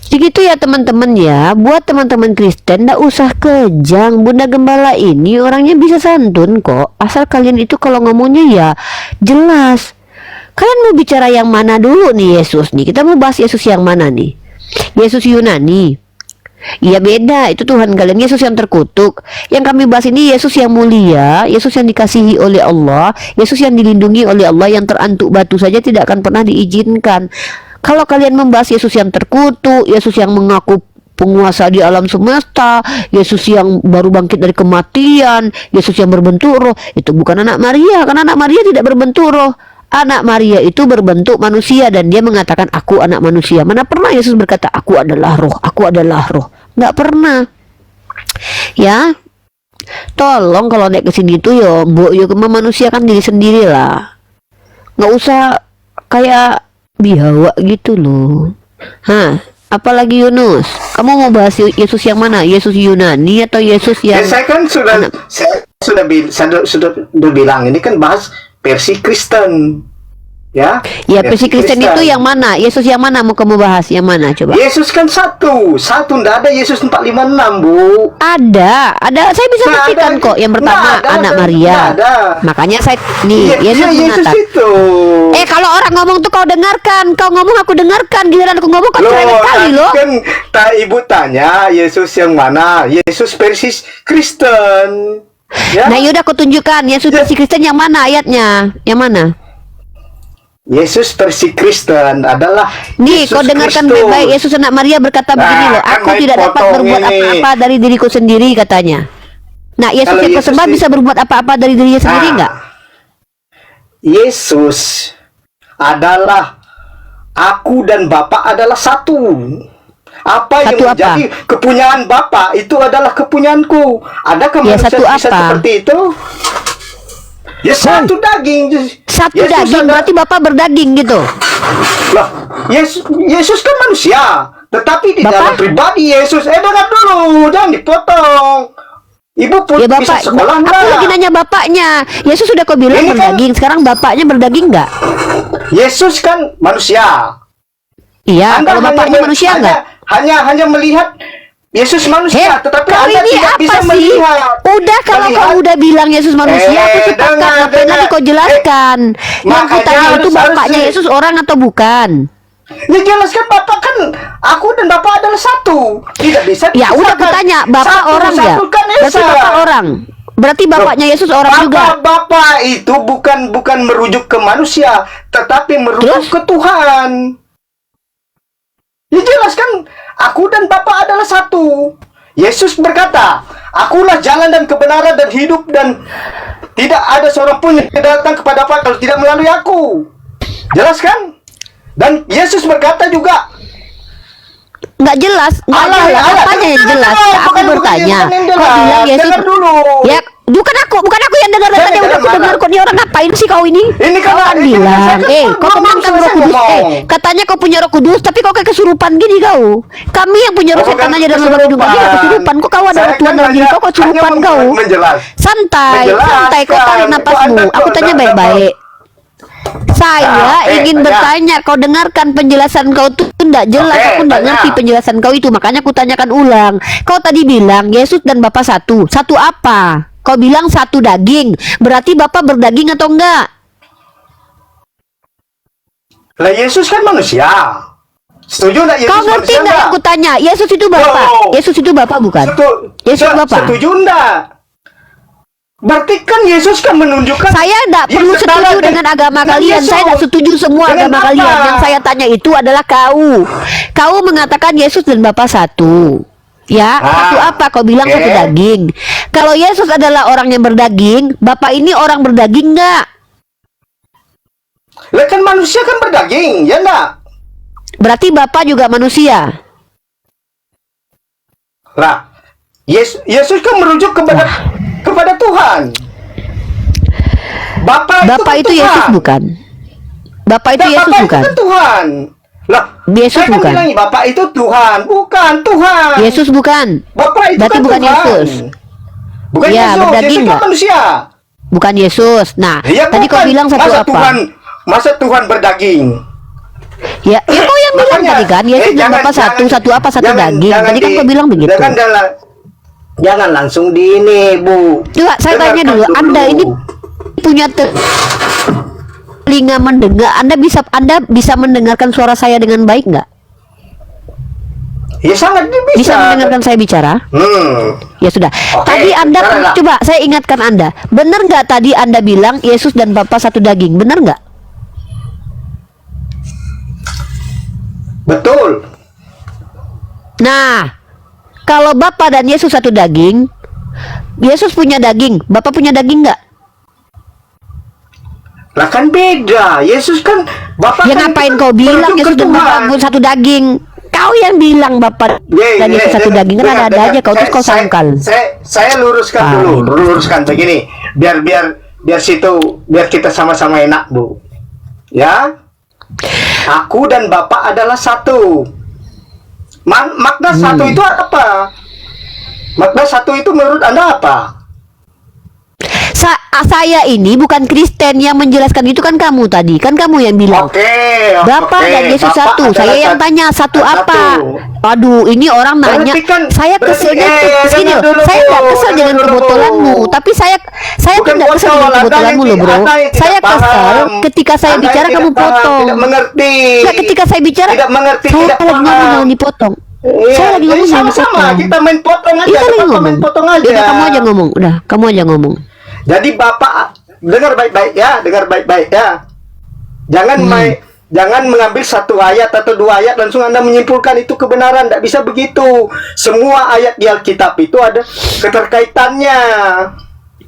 Jadi gitu ya teman-teman ya. Buat teman-teman Kristen ndak usah kejang. Bunda Gembala ini orangnya bisa santun kok. Asal kalian itu kalau ngomongnya ya jelas. Kalian mau bicara yang mana dulu nih Yesus nih? Kita mau bahas Yesus yang mana nih? Yesus Yunani. Iya beda, itu Tuhan kalian. Yesus yang terkutuk. Yang kami bahas ini Yesus yang mulia, Yesus yang dikasihi oleh Allah, Yesus yang dilindungi oleh Allah, yang terantuk batu saja tidak akan pernah diizinkan. Kalau kalian membahas Yesus yang terkutuk, Yesus yang mengaku penguasa di alam semesta, Yesus yang baru bangkit dari kematian, Yesus yang berbentuk roh, itu bukan anak Maria, karena anak Maria tidak berbentuk roh. Anak Maria itu berbentuk manusia dan dia mengatakan aku anak manusia. Mana pernah Yesus berkata aku adalah roh, aku adalah roh? Nggak pernah. Ya, tolong kalau naik ke sini tuh yo, mbok yo memanusiakan diri sendiri lah. Nggak usah kayak biawak gitu loh. Hah? Apalagi Yunus, kamu mau bahas Yesus yang mana? Yesus Yunani atau Yesus yang? Ya, saya kan sudah bilang ini kan bahas versi Kristen, ya. Ya versi Kristen itu yang mana? Yesus yang mana mau kamu bahas? Yang mana coba? Yesus kan satu, ndak ada Yesus 456 Bu. Ada. Saya bisa Nggak buktikan ada. kok. Yang pertama Nggak ada, anak nggak Maria. ada. Makanya saya nih Iya, Yesus Yesus mengatakan. itu. Kalau orang ngomong tuh kau dengarkan, kau ngomong aku dengarkan, giliran aku ngomong kau cerewet kali loh. Kan ibu tanya Yesus yang mana? Yesus versi Kristen. Ya? Nah yaudah aku tunjukkan Yesus versi Kristen yang mana ayatnya? Yang mana? Yesus versi Kristen adalah Nih Yesus kau dengarkan Kristus. baik-baik. Yesus anak Maria berkata begini loh, kan aku main tidak dapat potong berbuat ini. apa-apa dari diriku sendiri katanya. Nah Yesus Kalau yang Yesus persembah bisa berbuat apa-apa dari dirinya sendiri nggak? Yesus adalah aku dan Bapa adalah satu. Apa Satu yang apa? menjadi kepunyaan Bapa itu adalah kepunyaanku. Adakah Ya, manusia satu bisa apa? seperti itu? Ya satu daging. Satu Yesus daging ada- berarti Bapak berdaging gitu. Lah, Yesus kan manusia, tetapi di Bapak? dalam pribadi Yesus. Dengar dulu, jangan dipotong. Ibu pun Ya bisa Bapak, sekolah aku nggak? lagi nanya bapaknya. Yesus sudah kau bilang Ini kan- berdaging, sekarang bapaknya berdaging nggak? Yesus kan manusia. Iya, Anda kalau bapaknya hanya- manusia hanya- nggak? Hanya melihat Yesus manusia, tetapi kau Anda ini tidak apa bisa sih? melihat. Udah kalau kau udah bilang Yesus manusia, aku sepakat. dengar, Ngapain dengar. lagi kau jelaskan? Yang ku makanya tanya itu harus- bapaknya harus- Yesus orang atau bukan? Ya jelaskan Bapak kan, aku dan Bapak adalah satu. Tidak bisa Ya udah aku dipisahkan. tanya, bapak Satu, orang ya? satu kan Berarti Esa. bapak orang. Berarti bapaknya Yesus orang juga. Bapak itu bukan merujuk ke manusia, tetapi merujuk Terus? ke Tuhan. Ya jelaskan, aku dan Bapa adalah satu. Yesus berkata, akulah jalan dan kebenaran dan hidup, dan tidak ada seorang pun yang datang kepada Bapa kalau tidak melalui aku. Jelaskan? Dan Yesus berkata juga, Nggak jelas, nggak Alah, jelas. alah, Apanya yang dengar jelas? dulu, Aku bukan bertanya. Yesus yang Kau jelas. bilang Yesus. Dengar dulu. Ya, bukan aku yang dengar Saya tadi udah dengar aku dengar mana? kok. Ini orang ngapain sih kau ini? Ini kan- Kau kan ini kan bilang, saya kan kau belum kembangkan selesai Roh Kudus. ngomong. Katanya kau punya Roh Kudus, tapi kau kayak kesurupan gini kau. Kami yang punya roh Oh, setan bukan aja dalam hidup kami nggak kesurupan. Kok kau ada Saya roh Tuhan kan dalam diri hanya- kau? Kau kesurupan hanya kau. Santai, santai. Kau tarik Menjelaskan. napasmu. Kok Anda Aku kok tanya Anda baik-baik. Saya ingin tanya. bertanya, kau dengarkan penjelasan kau tuh tidak jelas. Oke, Aku tidak tanya. ngerti penjelasan kau itu, makanya aku tanyakan ulang. Kau tadi bilang Yesus dan Bapa satu. Satu apa? Kau bilang satu daging. Berarti Bapa berdaging atau enggak? Lah Yesus kan manusia. Setuju enggak Yesus Kau ngerti manusia enggak yang aku tanya? Yesus itu Bapa. Oh. Yesus itu Bapa bukan? Yesus Bapa. Setuju enggak? Berarti kan Yesus kan menunjukkan Saya tidak perlu Yesus setuju adalah- dengan agama Nah, kalian. Yesus. Saya tidak setuju semua Dengan agama apa? kalian. Yang saya tanya itu adalah kau. Kau mengatakan Yesus dan Bapa satu. Ya, satu apa? Kau bilang oke. satu daging. Kalau Yesus adalah orang yang berdaging, Bapak ini orang berdaging enggak? Lah kan manusia kan berdaging, ya enggak? Berarti Bapak juga manusia. Lah Yesus kan merujuk kepada Tuhan. Bapak itu Tuhan. Yesus bukan? Bapak itu Nah, Yesus Bapak bukan? itu kan Tuhan. Lah, Yesus saya kan bukan? bilang Bapak itu Tuhan, bukan Tuhan. Yesus bukan? Bapak itu Berarti kan bukan Tuhan. Yesus. Bukan Ya, Yesus. berdaging Yesus kan nggak? manusia. Bukan Yesus. Nah, Ya, tadi kau bukan. bilang satu masa apa? Masa Tuhan berdaging? Ya kau yang yang bilang tadi kan, Yesus dan Bapa satu, satu apa, satu daging. Tadi kan kau bilang begitu. Jangan langsung di ini, Bu. Coba saya tanya dulu, Anda ini punya telinga mendengar, Anda bisa mendengarkan suara saya dengan baik nggak? Ya sangat bisa. Bisa mendengarkan saya bicara? Ya sudah. Oke, Tadi Anda bicara. coba saya ingatkan Anda, benar nggak tadi Anda bilang Yesus dan Bapa satu daging? Benar nggak? Betul. Nah, kalau Bapa dan Yesus satu daging, Yesus punya daging, Bapa punya daging nggak? Lah kan beda. Yesus kan Bapak Ya kan ngapain kau bilang merujuk Yesus ke dan Bapa Tuhan. pun satu daging? Kau yang bilang Bapa dan Yesus satu daging, kan ada aja kau terus kau sangkal. Saya luruskan dulu, luruskan begini. Biar kita sama-sama enak, Bu. Ya. Aku dan Bapak adalah satu. Makna satu itu apa? Makna satu itu menurut Anda apa? Saya ini bukan Kristen, yang menjelaskan itu kan kamu tadi, kan kamu yang bilang. Bapak dan Yesus satu. Saya yang tanya satu apa? Aduh, ini orang nanya. Saya keselnya sini loh. Saya nggak kesel dengan kebotolanmu, tapi saya kan nggak kesel dengan kebotolanmu loh, bro. Saya kesel ketika saya bicara kamu potong. Tidak mengerti. Nggak, ketika saya bicara, Tidak mengerti, saya tidak lagi ngomong paham. jangan dipotong. Iya, Saya lagi ngomong jangan sama-sama. dipotong. Kita main potong aja. Kita lagi Bapak ngomong. main potong aja. Udah kamu aja ngomong. Udah kamu aja ngomong. Jadi Bapak dengar baik-baik ya, dengar baik-baik ya. Jangan mengambil satu ayat atau dua ayat langsung Anda menyimpulkan itu kebenaran. Tidak bisa begitu. Semua ayat di Alkitab itu ada keterkaitannya.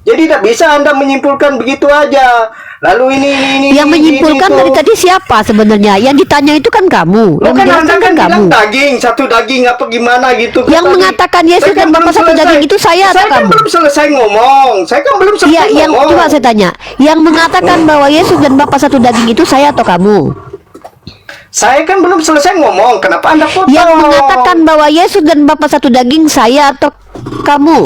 Jadi tidak bisa Anda menyimpulkan begitu aja. Lalu ini Yang menyimpulkan ini, dari itu. tadi siapa sebenarnya? Yang ditanya itu kan kamu. Lo Yang kan Anda menjelaskan kan kan kamu. bilang daging, satu daging apa gimana gitu. Yang Tadi. mengatakan Yesus Saya dan kan Bapa belum satu selesai. daging itu saya atau Saya kan kamu? belum selesai ngomong. Saya kan belum selesai Iya, yang ngomong. coba saya tanya. Yang mengatakan bahwa Yesus dan Bapa satu daging itu saya atau kamu? Saya kan belum selesai ngomong. Kenapa Anda potong? Yang mengatakan bahwa Yesus dan Bapa satu daging saya atau kamu?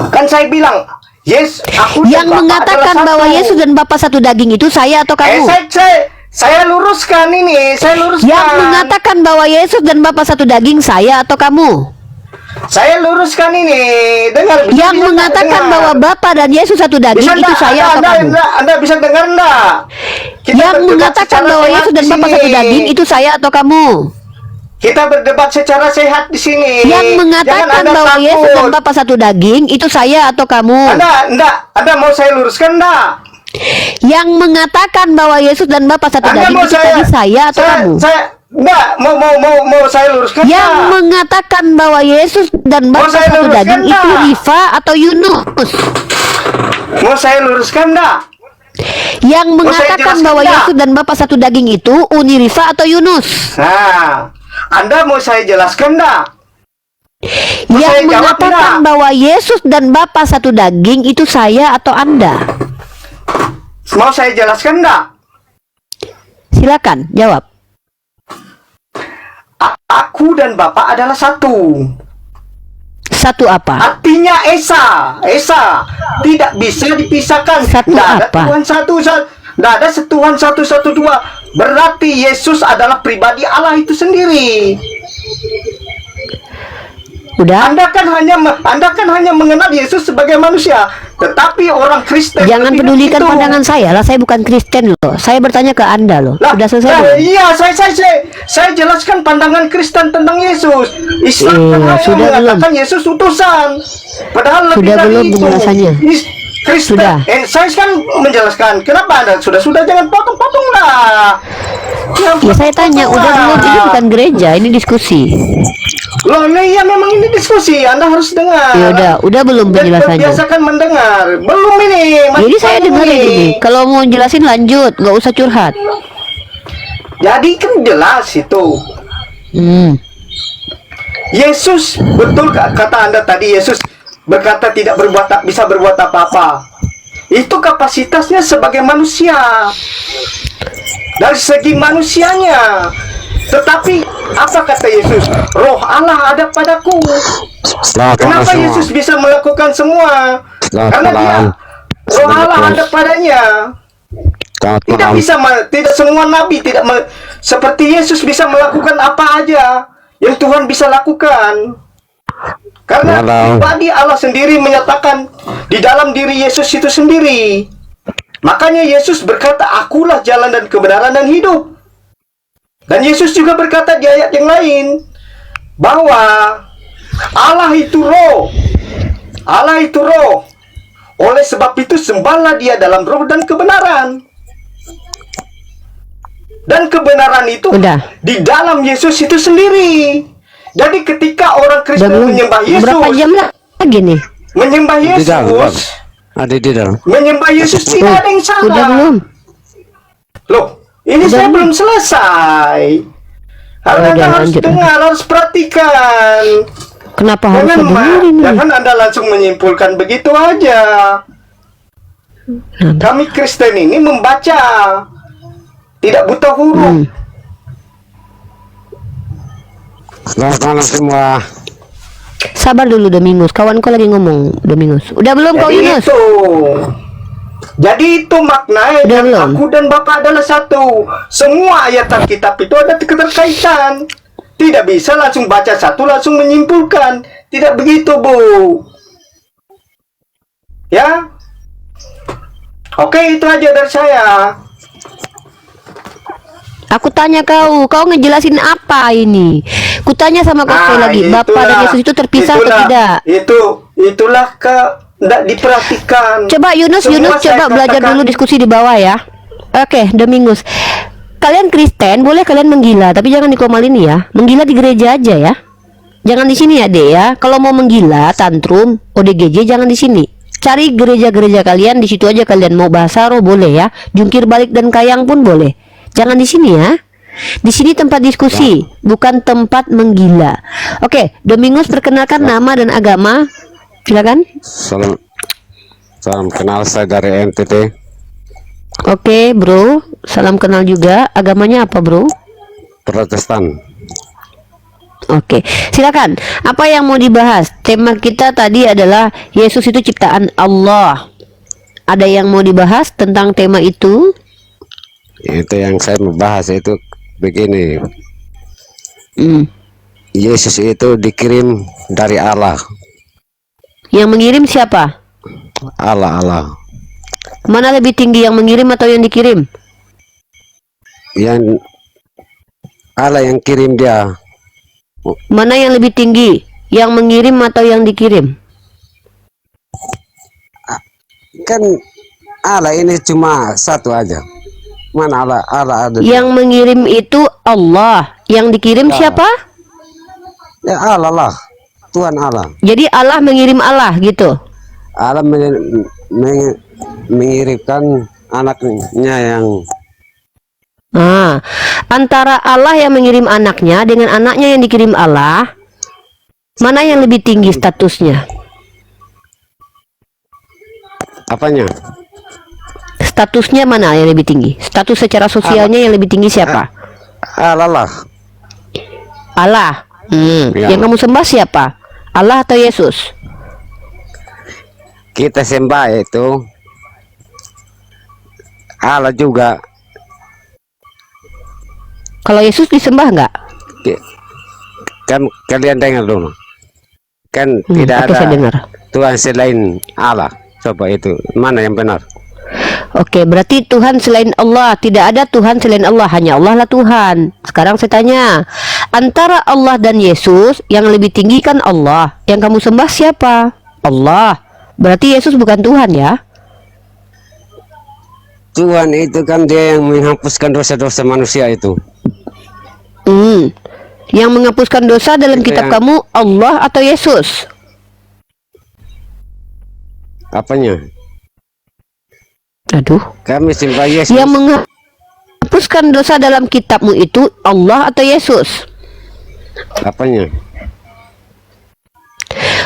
Kan saya bilang, yes, aku dan Yang Bapak mengatakan adalah bahwa satu. Yesus dan Bapa satu daging itu saya atau kamu? Saya luruskan ini, saya luruskan. Yang mengatakan bahwa Yesus dan Bapa satu daging saya atau kamu? Saya luruskan ini. Dengar. Yang bisa mengatakan dengar. bahwa Bapa dan Yesus satu daging Bisa itu enggak? saya atau kamu? Anda bisa dengar enggak? Kita Yang berdebat mengatakan secara bahwa sehat Yesus dan di Bapa sini. satu daging itu saya atau kamu? Kita berdebat secara sehat di sini. Yang Jangan mengatakan Anda bahwa takut. Yesus dan Bapa satu daging itu saya atau kamu? Anda mau saya luruskan enggak? Yang mengatakan bahwa Yesus dan Bapa satu Anda daging mau itu tadi saya atau kamu? Enggak, mau saya luruskan Yang enggak? mengatakan bahwa Yesus dan Mau Bapa saya satu luruskan daging itu enggak? Rifa atau Yunus? Mau saya luruskan enggak? Yang saya mengatakan jelaskan bahwa enggak? Yesus dan Bapa satu daging itu Uni Rifa atau Yunus? Nah, Anda mau saya jelaskan enggak? Mau saya Yang jawab mengatakan enggak? bahwa Yesus dan Bapa satu daging itu saya atau Anda? Mau saya jelaskan enggak? Silakan jawab. Aku dan Bapak adalah satu. Satu apa? Artinya Esa tidak bisa dipisahkan. Satu Nggak ada apa? Tuhan satu, nggak ada Tuhan satu dua. Berarti Yesus adalah pribadi Allah itu sendiri. Udah? Anda kan hanya mengenal Yesus sebagai manusia, tetapi orang Kristen Jangan lebih pedulikan begitu. pandangan saya lah. Saya bukan Kristen loh. Saya bertanya ke Anda loh. Lah, Udah selesai lah, belum? iya, saya jelaskan pandangan Kristen tentang Yesus. Islam Iya, kan hanya sudah mengatakan Yesus utusan. Padahal lebih Sudah dari belum itu. penjelasannya? Kristen, Sudah. saya kan menjelaskan. Kenapa Anda sudah jangan potong-potong lah. Ya saya tanya, udah belum? Ini bukan gereja, ini diskusi. Loh, iya memang ini diskusi. Anda harus dengar. Ya udah belum Dan penjelasannya. biasakan mendengar. Belum ini. masih Jadi saya panjang dengerin ini. Kalau mau jelasin lanjut, nggak usah curhat. Jadi kan jelas itu. Yesus, betul kata Anda tadi, Yesus berkata tak bisa berbuat apa-apa. Itu kapasitasnya sebagai manusia. Dari segi manusianya. Tetapi apa kata Yesus? Roh Allah ada padaku. Kenapa Yesus bisa melakukan semua? Karena dia Roh Allah ada padanya. Selamat Tidak malam. bisa, tidak semua nabi seperti Yesus bisa melakukan apa aja yang Tuhan bisa lakukan. Karena Malam. pribadi Allah sendiri menyatakan di dalam diri Yesus itu sendiri. Makanya Yesus berkata, akulah jalan dan kebenaran dan hidup. Dan Yesus juga berkata di ayat yang lain bahwa Allah itu roh. Allah itu roh. Oleh sebab itu sembahlah dia dalam roh dan kebenaran. Dan kebenaran itu Udah. di dalam Yesus itu sendiri. Jadi ketika orang Udah Kristen belum? menyembah Berapa Yesus, jam lagi nih? menyembah Di dalam, Bang. Yesus, Ada di dalam. menyembah Yesus tidak ada yang salah. Udah belum? Loh, ini Udah saya belum? belum selesai. Anda Udah, harus lanjut. dengar, harus perhatikan. Kenapa harus Jangan, dengerin nih? jangan Anda langsung menyimpulkan begitu aja. Kami Kristen ini membaca, tidak buta huruf. Selamat malam semua. Sabar dulu Domingus, kawan kau lagi ngomong Domingus. Udah belum kau Yunus? Jadi itu maknanya Udah belum? aku dan Bapak adalah satu. Semua ayat Alkitab itu ada keterkaitan. Tidak bisa langsung baca satu langsung menyimpulkan. Tidak begitu, Bu. Ya? Oke, itu aja dari saya. Aku tanya kau ngejelasin apa ini? Kutanya sama kau sekali lagi, Bapak dan Yesus itu terpisah atau tidak? Itulah tidak diperhatikan. Coba Yunus Semua saya coba belajar katakan- dulu diskusi di bawah ya. Oke, Domingus. Kalian Kristen boleh kalian menggila, tapi jangan di Komal ini ya. Menggila di gereja aja ya. Jangan di sini ya, Dek ya. Kalau mau menggila, tantrum, ODGJ jangan di sini. Cari gereja-gereja kalian, di situ aja kalian mau bahasa roh boleh ya. Jungkir balik dan kayang pun boleh. Jangan di sini ya. Di sini tempat diskusi, bukan tempat menggila. Oke, Domingus perkenalkan nama dan agama. Silakan. Salam kenal, saya dari NTT. Oke, bro. Salam kenal juga. Agamanya apa, bro? Protestan. Oke, silakan. Apa yang mau dibahas? Tema kita tadi adalah Yesus itu ciptaan Allah. Ada yang mau dibahas tentang tema itu? Itu yang saya mau bahas itu begini. Yesus itu dikirim dari Allah. Yang mengirim siapa? Allah. Mana lebih tinggi, yang mengirim atau yang dikirim? Yang Allah yang kirim dia. Mana yang lebih tinggi? Yang mengirim atau yang dikirim? Kan Allah ini cuma satu aja. Mana Allah ada. Yang mengirim itu Allah. Yang dikirim siapa? Ya Allah lah. Tuhan Allah. Jadi Allah mengirim Allah gitu. Allah mengirimkan anaknya yang Antara Allah yang mengirim anaknya dengan anaknya yang dikirim Allah, mana yang lebih tinggi statusnya? apanya? Statusnya mana yang lebih tinggi? Status secara sosialnya yang lebih tinggi siapa? Allah lah. Allah. Ya. Yang kamu sembah siapa? Allah atau Yesus? Kita sembah itu Allah juga. Kalau Yesus disembah nggak? Kan kalian dengar dulu. Kan Oke, tidak saya ada dengar. Tuhan selain Allah. Coba itu mana yang benar? Oke, berarti Tuhan selain Allah. Tidak ada Tuhan selain Allah, hanya Allah lah Tuhan. Sekarang saya tanya, antara Allah dan Yesus, yang lebih tinggi kan Allah. Yang kamu sembah siapa? Allah. Berarti Yesus bukan Tuhan ya? Tuhan itu kan dia yang menghapuskan dosa-dosa manusia itu. Yang menghapuskan dosa dalam Itu kitab yang- kamu Allah atau Yesus? Apanya? Aduh. Kami sembah Yesus. Yang menghapuskan dosa dalam kitabmu itu Allah atau Yesus? Apanya?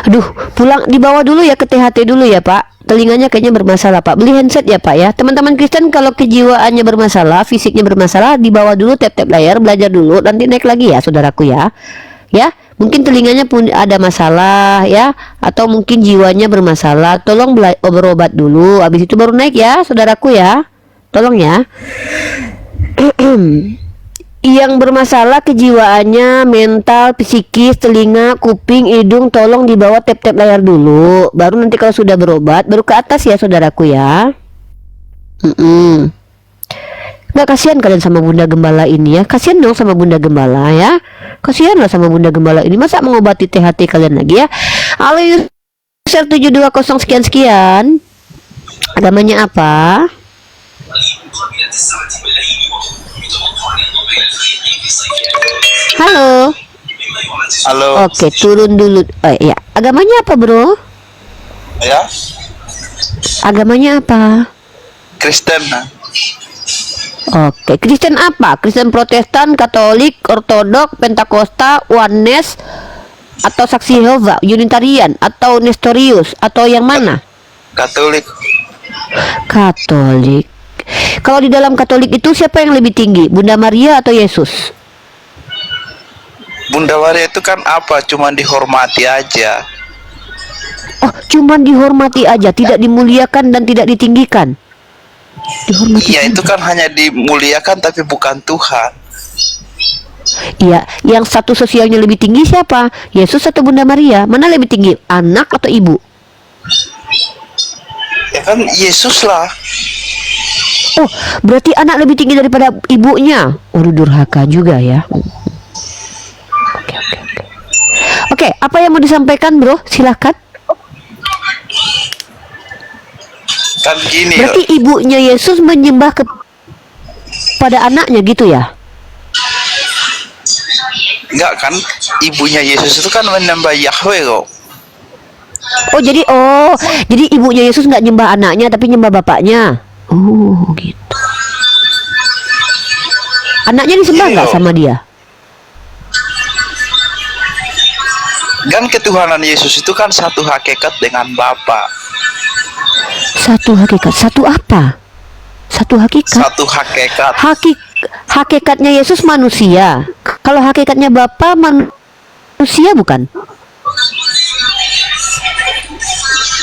Aduh, pulang dibawa dulu ya ke THT dulu ya Pak. Telinganya kayaknya bermasalah Pak. Beli handset ya Pak ya. Teman-teman Kristen kalau kejiwaannya bermasalah, fisiknya bermasalah, dibawa dulu tap-tap layar, belajar dulu, nanti naik lagi ya saudaraku ya. Ya, mungkin telinganya pun ada masalah ya, atau mungkin jiwanya bermasalah. Tolong berobat dulu, habis itu baru naik ya saudaraku ya. tolong ya. Yang bermasalah kejiwaannya, mental, psikis, telinga, kuping, hidung, tolong dibawa tap-tap layar dulu. Baru nanti kalau sudah berobat, baru ke atas ya saudaraku ya. Nggak kasihan kalian sama Bunda Gembala ini ya. Kasihan dong sama Bunda Gembala ya. Kasihan lah sama Bunda Gembala ini. Masa mengobati THT kalian lagi ya. Halo user 720 sekian-sekian. Agamanya apa? Halo. Halo. Oke, turun dulu. Oh ya, agamanya apa, Bro? Ya, Agamanya apa? Kristen. Oke, Kristen apa? Kristen Protestan, Katolik, Ortodok, Pentakosta, Oneness, atau Saksi Yehova, Unitarian, atau Nestorius, atau yang mana? Katolik. Katolik. Kalau di dalam Katolik itu siapa yang lebih tinggi, Bunda Maria atau Yesus? Bunda Maria itu kan apa? Cuman dihormati aja. Oh, cuman dihormati aja, tidak dimuliakan dan tidak ditinggikan. Dihormati Iya, itu saja. kan hanya dimuliakan tapi bukan Tuhan. Iya, yang satu sosialnya lebih tinggi siapa? Yesus atau Bunda Maria? Mana lebih tinggi, anak atau ibu? Ya kan Yesus lah. Oh, berarti anak lebih tinggi daripada ibunya. Waduh, durhaka juga ya. Oke, apa yang mau disampaikan, Bro? Silakan. Kan gini. Berarti ibunya Yesus menyembah kepada anaknya gitu ya? Enggak kan? Ibunya Yesus itu kan menyembah Yahweh kok. Jadi ibunya Yesus nggak nyembah anaknya tapi nyembah bapaknya. Oh, gitu. Anaknya disembah Gini nggak loh. sama dia? Kan ketuhanan Yesus itu kan satu hakikat dengan Bapa. Satu hakikat. Satu apa? Satu hakikat. Satu hakikat. Hakikatnya Yesus manusia. Kalau hakikatnya Bapa manusia bukan?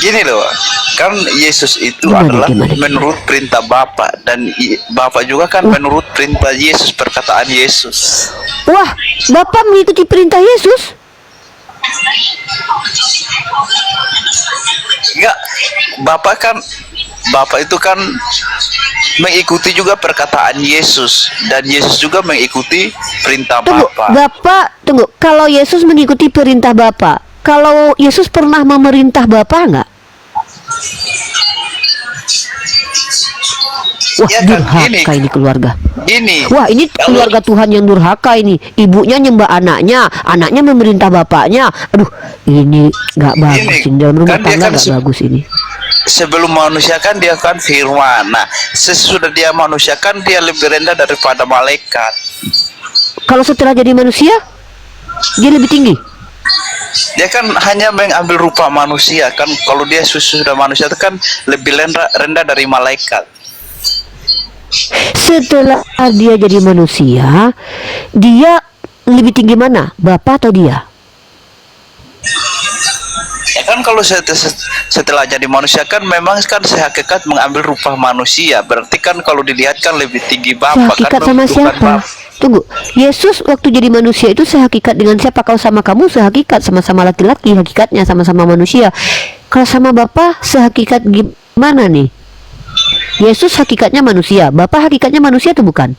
Gini loh, kan Yesus itu Gimana? menurut perintah Bapa dan Bapa juga kan menurut perintah Yesus, perkataan Yesus. Wah, Bapak mengikuti perintah Yesus? Enggak, Bapak itu kan mengikuti juga perkataan Yesus dan Yesus juga mengikuti perintah Bapa. Tunggu. Kalau Yesus mengikuti perintah Bapak, kalau Yesus pernah memerintah Bapak nggak? Wah, Ya kan, durhaka ini keluarga. Gini. Wah, ini keluarga Tuhan yang durhaka ini. Ibunya nyembah anaknya, anaknya memerintah bapaknya. Aduh, ini nggak bagus. Ini dalam rumah kan dia tangga kan nggak bagus ini. Sebelum manusia kan dia kan firman. Nah, sesudah dia manusia kan dia lebih rendah daripada malaikat. Kalau setelah jadi manusia, dia lebih tinggi. Dia kan hanya mengambil rupa manusia kan. Kalau dia sudah manusia itu kan lebih rendah dari malaikat. Setelah dia jadi manusia, dia lebih tinggi mana? Bapak atau dia? Ya kan kalau setelah jadi manusia kan memang kan sehakikat mengambil rupa manusia. Berarti kan kalau dilihat kan lebih tinggi Bapa kan. Sehakikat sama siapa? Tunggu, Yesus waktu jadi manusia itu sehakikat dengan siapa? Kalau sama kamu sehakikat, sama-sama laki-laki, hakikatnya sama-sama manusia. Kalau sama Bapak sehakikat gimana nih? Yesus hakikatnya manusia, Bapak hakikatnya manusia atau bukan?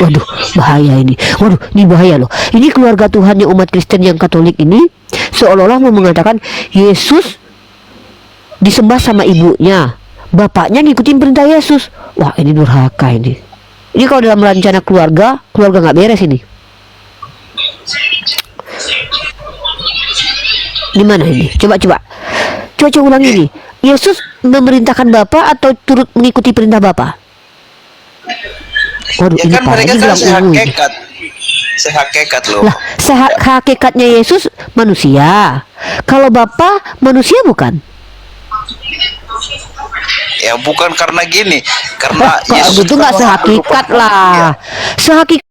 Waduh, bahaya ini. Waduh, ini bahaya loh. Ini keluarga Tuhan yang umat Kristen yang Katolik ini seolah-olah mau mengatakan Yesus disembah sama ibunya, bapaknya ngikutin perintah Yesus. Wah, ini durhaka ini. Ini kalau dalam rencana keluarga nggak beres ini. Gimana ini? Coba ulangi ini. Yesus memerintahkan Bapa atau turut mengikuti perintah Bapa? Waduh, Ya ini kan mereka kan sehakikat loh. Lah, hakikatnya Yesus manusia. Kalau Bapa manusia bukan? Ya bukan karena gini, karena Kok Yesus itu nggak sehakikat lah. Sehakikat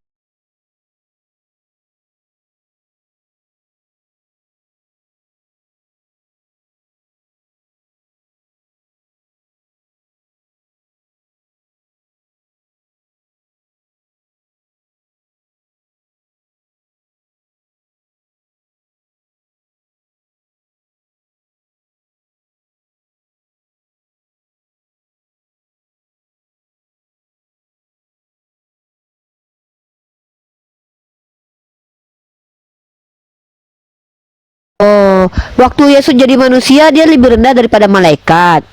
Oh, waktu Yesus jadi manusia dia lebih rendah daripada malaikat.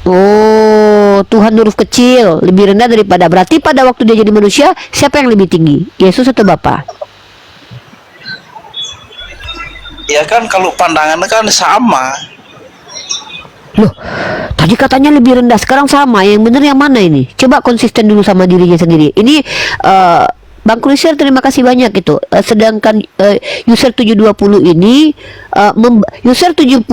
Oh, Tuhan huruf kecil lebih rendah daripada, berarti pada waktu dia jadi manusia siapa yang lebih tinggi? Yesus atau Bapa? Ya kan kalau pandangannya kan sama. Loh, tadi katanya lebih rendah, sekarang sama. Yang benar yang mana ini? Coba konsisten dulu sama dirinya sendiri. Ini Bang Krisir terima kasih banyak itu. Sedangkan user 720 ini user 70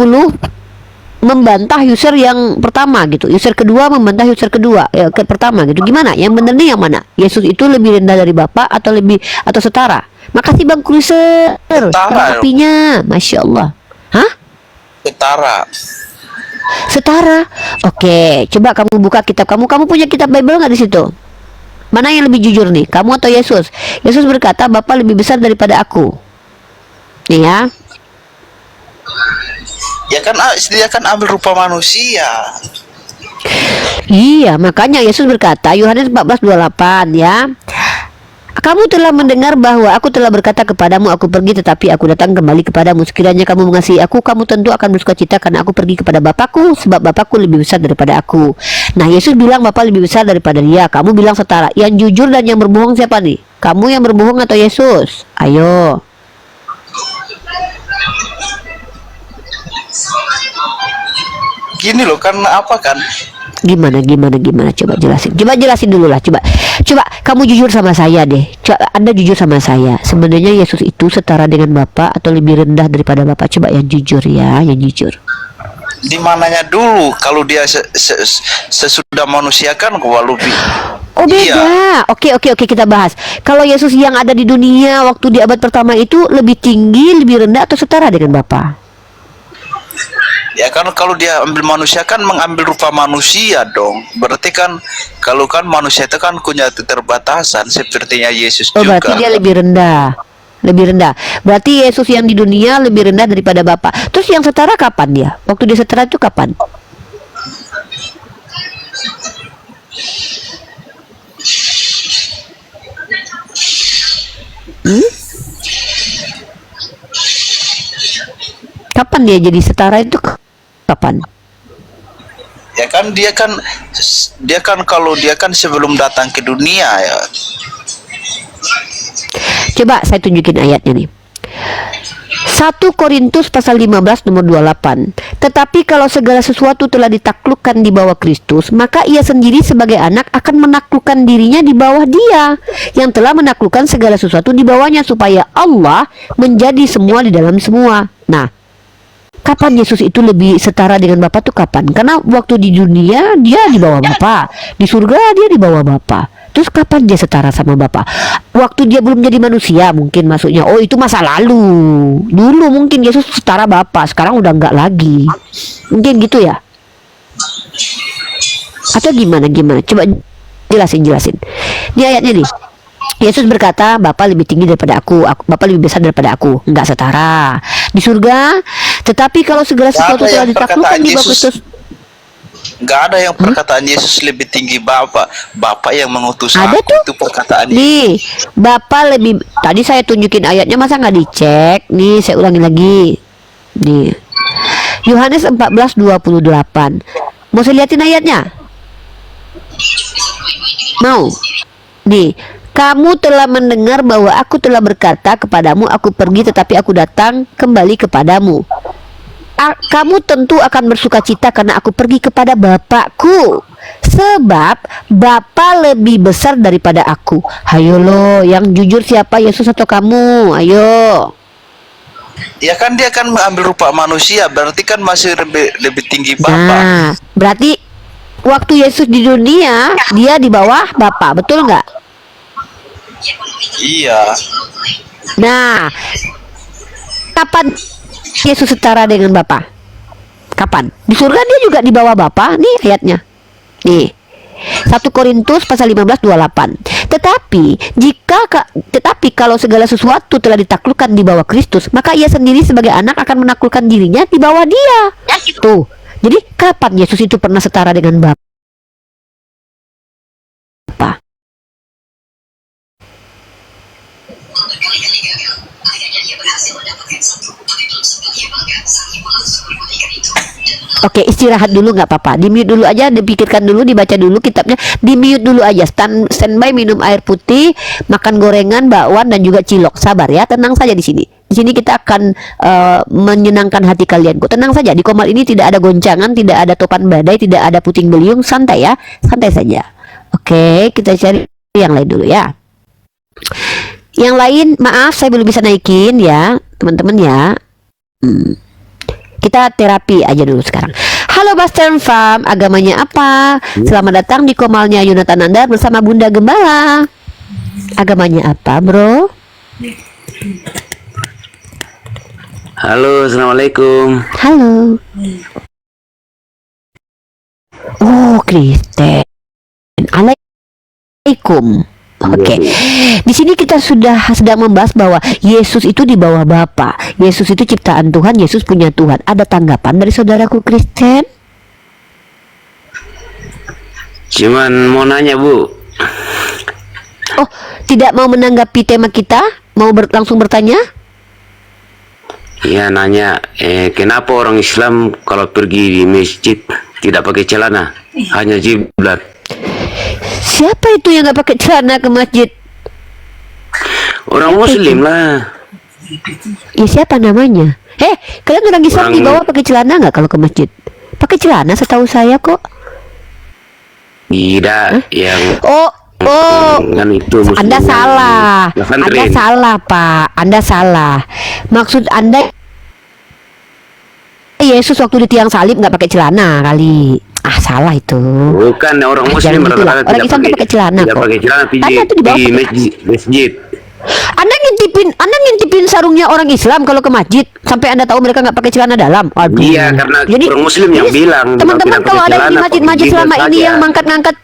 membantah user yang pertama gitu. User kedua membantah user kedua ke pertama gitu. Gimana? Yang benar nih yang mana? Yesus itu lebih rendah dari Bapa atau lebih atau setara? Makasih Bang Krisir. Setara. Kopinya, Masya Allah. Hah? Setara. Setara. Oke, coba kamu buka kitab kamu. Kamu punya kitab Bible nggak di situ? Mana yang lebih jujur nih? Kamu atau Yesus? Yesus berkata, Bapa lebih besar daripada aku. Nih ya. Ya kan dia kan ambil rupa manusia. Iya, makanya Yesus berkata, Yohanes 14:28 ya. Kamu telah mendengar bahwa aku telah berkata kepadamu, aku pergi tetapi aku datang kembali kepadamu. Sekiranya kamu mengasihi aku, kamu tentu akan bersukacita karena aku pergi kepada Bapakku, sebab Bapakku lebih besar daripada aku. Nah, Yesus bilang Bapa lebih besar daripada dia. Kamu bilang setara. Yang jujur dan yang berbohong siapa nih? Kamu yang berbohong atau Yesus? Ayo. Gini loh, karena apa kan? Gimana coba jelasin dulu lah, coba kamu jujur sama saya deh. Anda jujur sama saya, sebenarnya Yesus itu setara dengan Bapa atau lebih rendah daripada Bapa? Coba yang jujur ya, yang jujur. Di mananya dulu kalau dia sesudah manusia kan lebih. Oh beda. Iya. Oke kita bahas. Kalau Yesus yang ada di dunia waktu di abad pertama itu lebih tinggi, lebih rendah atau setara dengan Bapa? Ya kan kalau dia ambil manusia kan mengambil rupa manusia dong. Berarti kan kalau kan manusia itu kan punya keterbatasan sepertinya Yesus Oh, juga. berarti dia lebih rendah. Lebih rendah. Berarti Yesus yang di dunia lebih rendah daripada Bapa. Terus yang setara kapan dia? Waktu dia setara itu kapan? Kapan dia jadi setara itu? Kapan? Ya kan dia kan kalau dia kan sebelum datang ke dunia ya. Coba saya tunjukin ayatnya nih. 1 Korintus pasal 15 nomor 28. Tetapi kalau segala sesuatu telah ditaklukkan di bawah Kristus, maka ia sendiri sebagai anak akan menaklukkan dirinya di bawah dia yang telah menaklukkan segala sesuatu di bawahnya, supaya Allah menjadi semua di dalam semua. Nah, kapan Yesus itu lebih setara dengan Bapa tuh kapan? Karena waktu di dunia dia di bawah Bapa, di surga dia di bawah Bapa. Terus kapan dia setara sama Bapa? Waktu dia belum jadi manusia mungkin maksudnya. Oh, itu masa lalu. Dulu mungkin Yesus setara Bapa, sekarang udah enggak lagi. Mungkin gitu ya? Atau gimana? Coba jelasin. Ini ayatnya nih. Yesus berkata, Bapa lebih tinggi daripada aku, Bapa lebih besar daripada aku. Enggak setara. Di surga, tetapi kalau segala sesuatu telah ditaklukkan di bawah Kristus. Nggak ada yang perkataan Yesus lebih tinggi Bapa yang mengutus Ada aku, tuh. itu perkataan Nih, Bapa lebih. Tadi saya tunjukin ayatnya, masa nggak dicek? Nih, saya ulangi lagi. Nih, Yohanes 14:28. Mau saya liatin ayatnya? Mau? Nih, kamu telah mendengar bahwa aku telah berkata kepadamu, aku pergi tetapi aku datang kembali kepadamu. Kamu tentu akan bersukacita karena aku pergi kepada Bapakku, sebab Bapa lebih besar daripada aku. Hayo lo, yang jujur siapa, Yesus atau kamu? Ayo. Ya kan dia kan mengambil rupa manusia, berarti kan masih lebih tinggi Bapa. Nah, berarti waktu Yesus di dunia dia di bawah Bapa, betul nggak? Iya. Nah, kapan Yesus setara dengan Bapa? Kapan? Di surga dia juga di bawah Bapa. Nih ayatnya. Nih. 1 Korintus pasal 15:28. Tetapi kalau segala sesuatu telah ditaklukkan di bawah Kristus, maka ia sendiri sebagai anak akan menaklukkan dirinya di bawah dia. Tuh. Jadi kapan Yesus itu pernah setara dengan Bapa? Oke, istirahat dulu nggak apa-apa. Di mute dulu aja, dipikirkan dulu, dibaca dulu kitabnya. Di mute dulu aja. Standby minum air putih, makan gorengan, bakwan dan juga cilok. Sabar ya, tenang saja di sini. Di sini kita akan menyenangkan hati kalian kok. Tenang saja. Di Komal ini tidak ada goncangan, tidak ada topan badai, tidak ada puting beliung. Santai ya, santai saja. Oke, kita cari yang lain dulu ya. Yang lain, maaf saya belum bisa naikin ya, teman-teman ya. Kita terapi aja dulu sekarang. Halo Bastern Farm, agamanya apa? Selamat datang di Komalnya Yonatan Anda bersama Bunda Gembala. Agamanya apa, bro? Halo, assalamualaikum. Halo. Oh, Kristen. Alaikum. Oke, di sini kita sedang membahas bahwa Yesus itu di bawah Bapa. Yesus itu ciptaan Tuhan, Yesus punya Tuhan. Ada tanggapan dari saudaraku Kristen? Cuman mau nanya, Bu. Oh, tidak mau menanggapi tema kita? Mau langsung bertanya? Ya, nanya, kenapa orang Islam kalau pergi di masjid tidak pakai celana, hanya jilbab? Siapa itu yang nggak pakai celana ke masjid? Orang Muslim lah. Ya siapa namanya? Kalian orang Islam dibawa pakai celana nggak kalau ke masjid? Pakai celana setahu saya kok. Tidak, yang Oh, kan itu Muslim. Anda salah. Yang Anda salah, Pak. Anda salah. Maksud Anda Yesus waktu di tiang salib nggak pakai celana kali. Salah itu. Bukan, orang Muslim rata-rata orang Islam tuh pakai celana tidak kok. pakai celana di masjid. Anda ngintipin sarungnya orang Islam kalau ke masjid sampai Anda tahu mereka nggak pakai celana dalam. Aduh. Iya, karena Jadi, orang Muslim yang bilang. Teman-teman kalau ada di masjid-masjid selama ini yang ngangkat-ngangkat,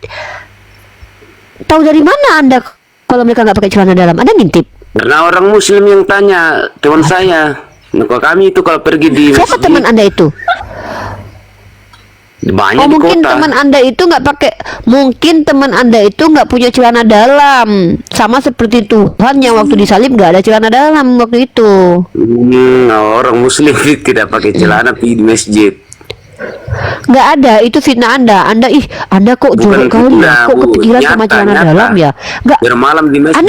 tahu dari mana Anda kalau mereka nggak pakai celana dalam? Anda ngintip. Karena orang Muslim yang tanya teman saya. Nah, kami itu kalau pergi di masjid. Siapa teman Anda itu? Banyak mungkin teman Anda itu nggak pakai, mungkin teman Anda itu nggak punya celana dalam, sama seperti Tuhan yang waktu disalib nggak ada celana dalam waktu itu. Orang Muslim tidak pakai celana di masjid. Nggak ada, itu fitnah Anda. Anda kok jorok kali ya, kok kepikiran sama celana dalam ya? Nggak. Bermalam di masjid.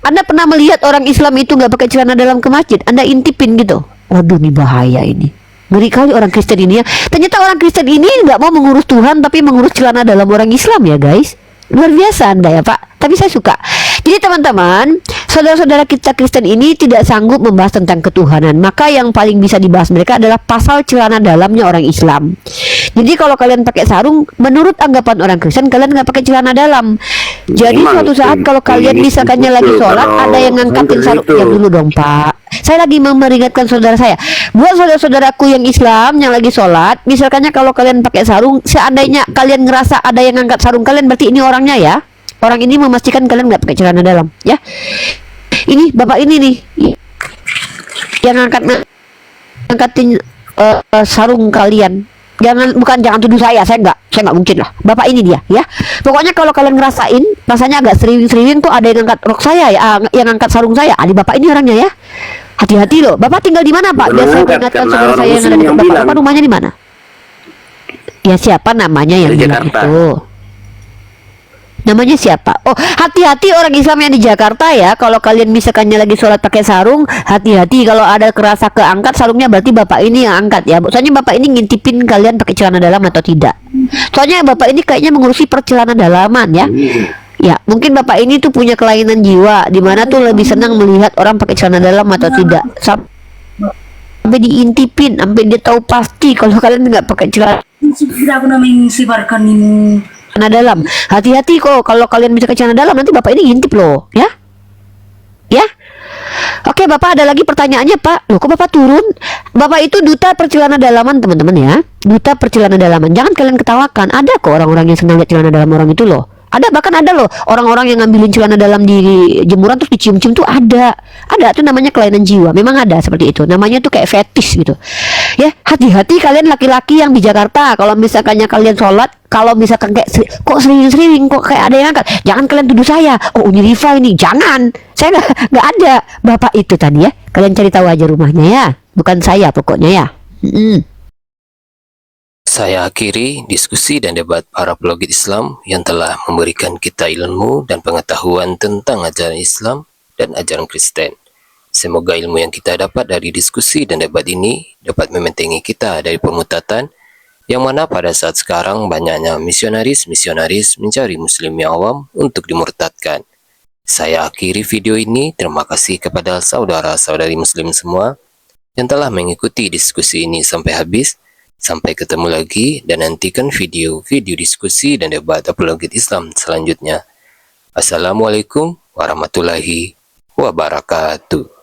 Anda pernah melihat orang Islam itu nggak pakai celana dalam ke masjid? Anda intipin gitu. Waduh, ini bahaya ini. Ngeri kali orang Kristen ini ya. Ternyata orang Kristen ini nggak mau mengurus Tuhan tapi mengurus celana dalam orang Islam ya guys. Luar biasa Anda ya Pak. Tapi saya suka. Jadi teman-teman, saudara-saudara kita Kristen ini tidak sanggup membahas tentang ketuhanan. Maka yang paling bisa dibahas mereka adalah pasal celana dalamnya orang Islam. Jadi kalau kalian pakai sarung, menurut anggapan orang Kristen kalian nggak pakai celana dalam. Jadi suatu saat kalau kalian misalkannya lagi sholat, ada yang ngangkatin sarung. Ya dulu dong Pak. Saya lagi memperingatkan saudara saya. Buat saudara-saudaraku yang Islam yang lagi sholat, misalkannya kalau kalian pakai sarung, seandainya kalian ngerasa ada yang ngangkat sarung kalian, berarti ini orangnya ya. Orang ini memastikan kalian nggak pakai celana dalam, ya. Ini bapak ini nih, yang ngangkatin sarung kalian. Jangan tuduh saya nggak mungkin lah. Bapak ini dia, ya. Pokoknya kalau kalian ngerasain rasanya agak seriwing tuh ada yang ngangkat rok saya ya, yang ngangkat sarung saya. Ini bapak ini orangnya ya. Hati-hati loh. Bapak tinggal di mana Pak? Biar saya ingatkan saudara saya yang ada di dekat Bapak. Bapak rumahnya di mana? Ya siapa namanya yang bilang itu? Namanya siapa? Oh, hati-hati orang Islam yang di Jakarta ya. Kalau kalian misalkannya lagi sholat pakai sarung, hati-hati kalau ada kerasa keangkat sarungnya, berarti bapak ini yang angkat ya. Soalnya bapak ini ngintipin kalian pakai celana dalam atau tidak. Soalnya bapak ini kayaknya mengurusi percelana dalaman ya. Ya, mungkin bapak ini tuh punya kelainan jiwa, di mana tuh lebih senang melihat orang pakai celana dalam atau tidak. Sampai diintipin, sampai dia tahu pasti kalau kalian nggak pakai celana dalam. Hati-hati kok kalau kalian bisa ke celana dalam, nanti bapak ini ngintip loh, ya. Ya. Oke, Bapak ada lagi pertanyaannya, Pak. Loh, kok Bapak turun? Bapak itu duta percelana dalaman, teman-teman ya. Duta percelana dalaman. Jangan kalian ketawakan. Ada kok orang-orang yang senang lihat celana dalam orang itu loh. Ada, bahkan ada loh orang-orang yang ngambilin celana dalam di jemuran terus dicium-cium tuh ada tuh namanya kelainan jiwa, memang ada seperti itu, namanya tuh kayak fetish gitu ya. Hati-hati kalian laki-laki yang di Jakarta, kalau misalkannya kalian sholat, kalau misalkan kayak kok sering-sering kok kayak ada yang angkat, jangan kalian tuduh saya, oh Uni Riva ini, jangan, saya nggak ada bapak itu tadi ya, kalian cari tahu aja rumahnya ya, bukan saya pokoknya ya. Saya akhiri diskusi dan debat para pelogit Islam yang telah memberikan kita ilmu dan pengetahuan tentang ajaran Islam dan ajaran Kristen. Semoga ilmu yang kita dapat dari diskusi dan debat ini dapat membentengi kita dari pemutatan, yang mana pada saat sekarang banyaknya misionaris-misionaris mencari muslim yang awam untuk dimurtadkan. Saya akhiri video ini. Terima kasih kepada saudara-saudari muslim semua yang telah mengikuti diskusi ini sampai habis. Sampai ketemu lagi dan nantikan video-video diskusi dan debat apologet Islam selanjutnya. Assalamualaikum warahmatullahi wabarakatuh.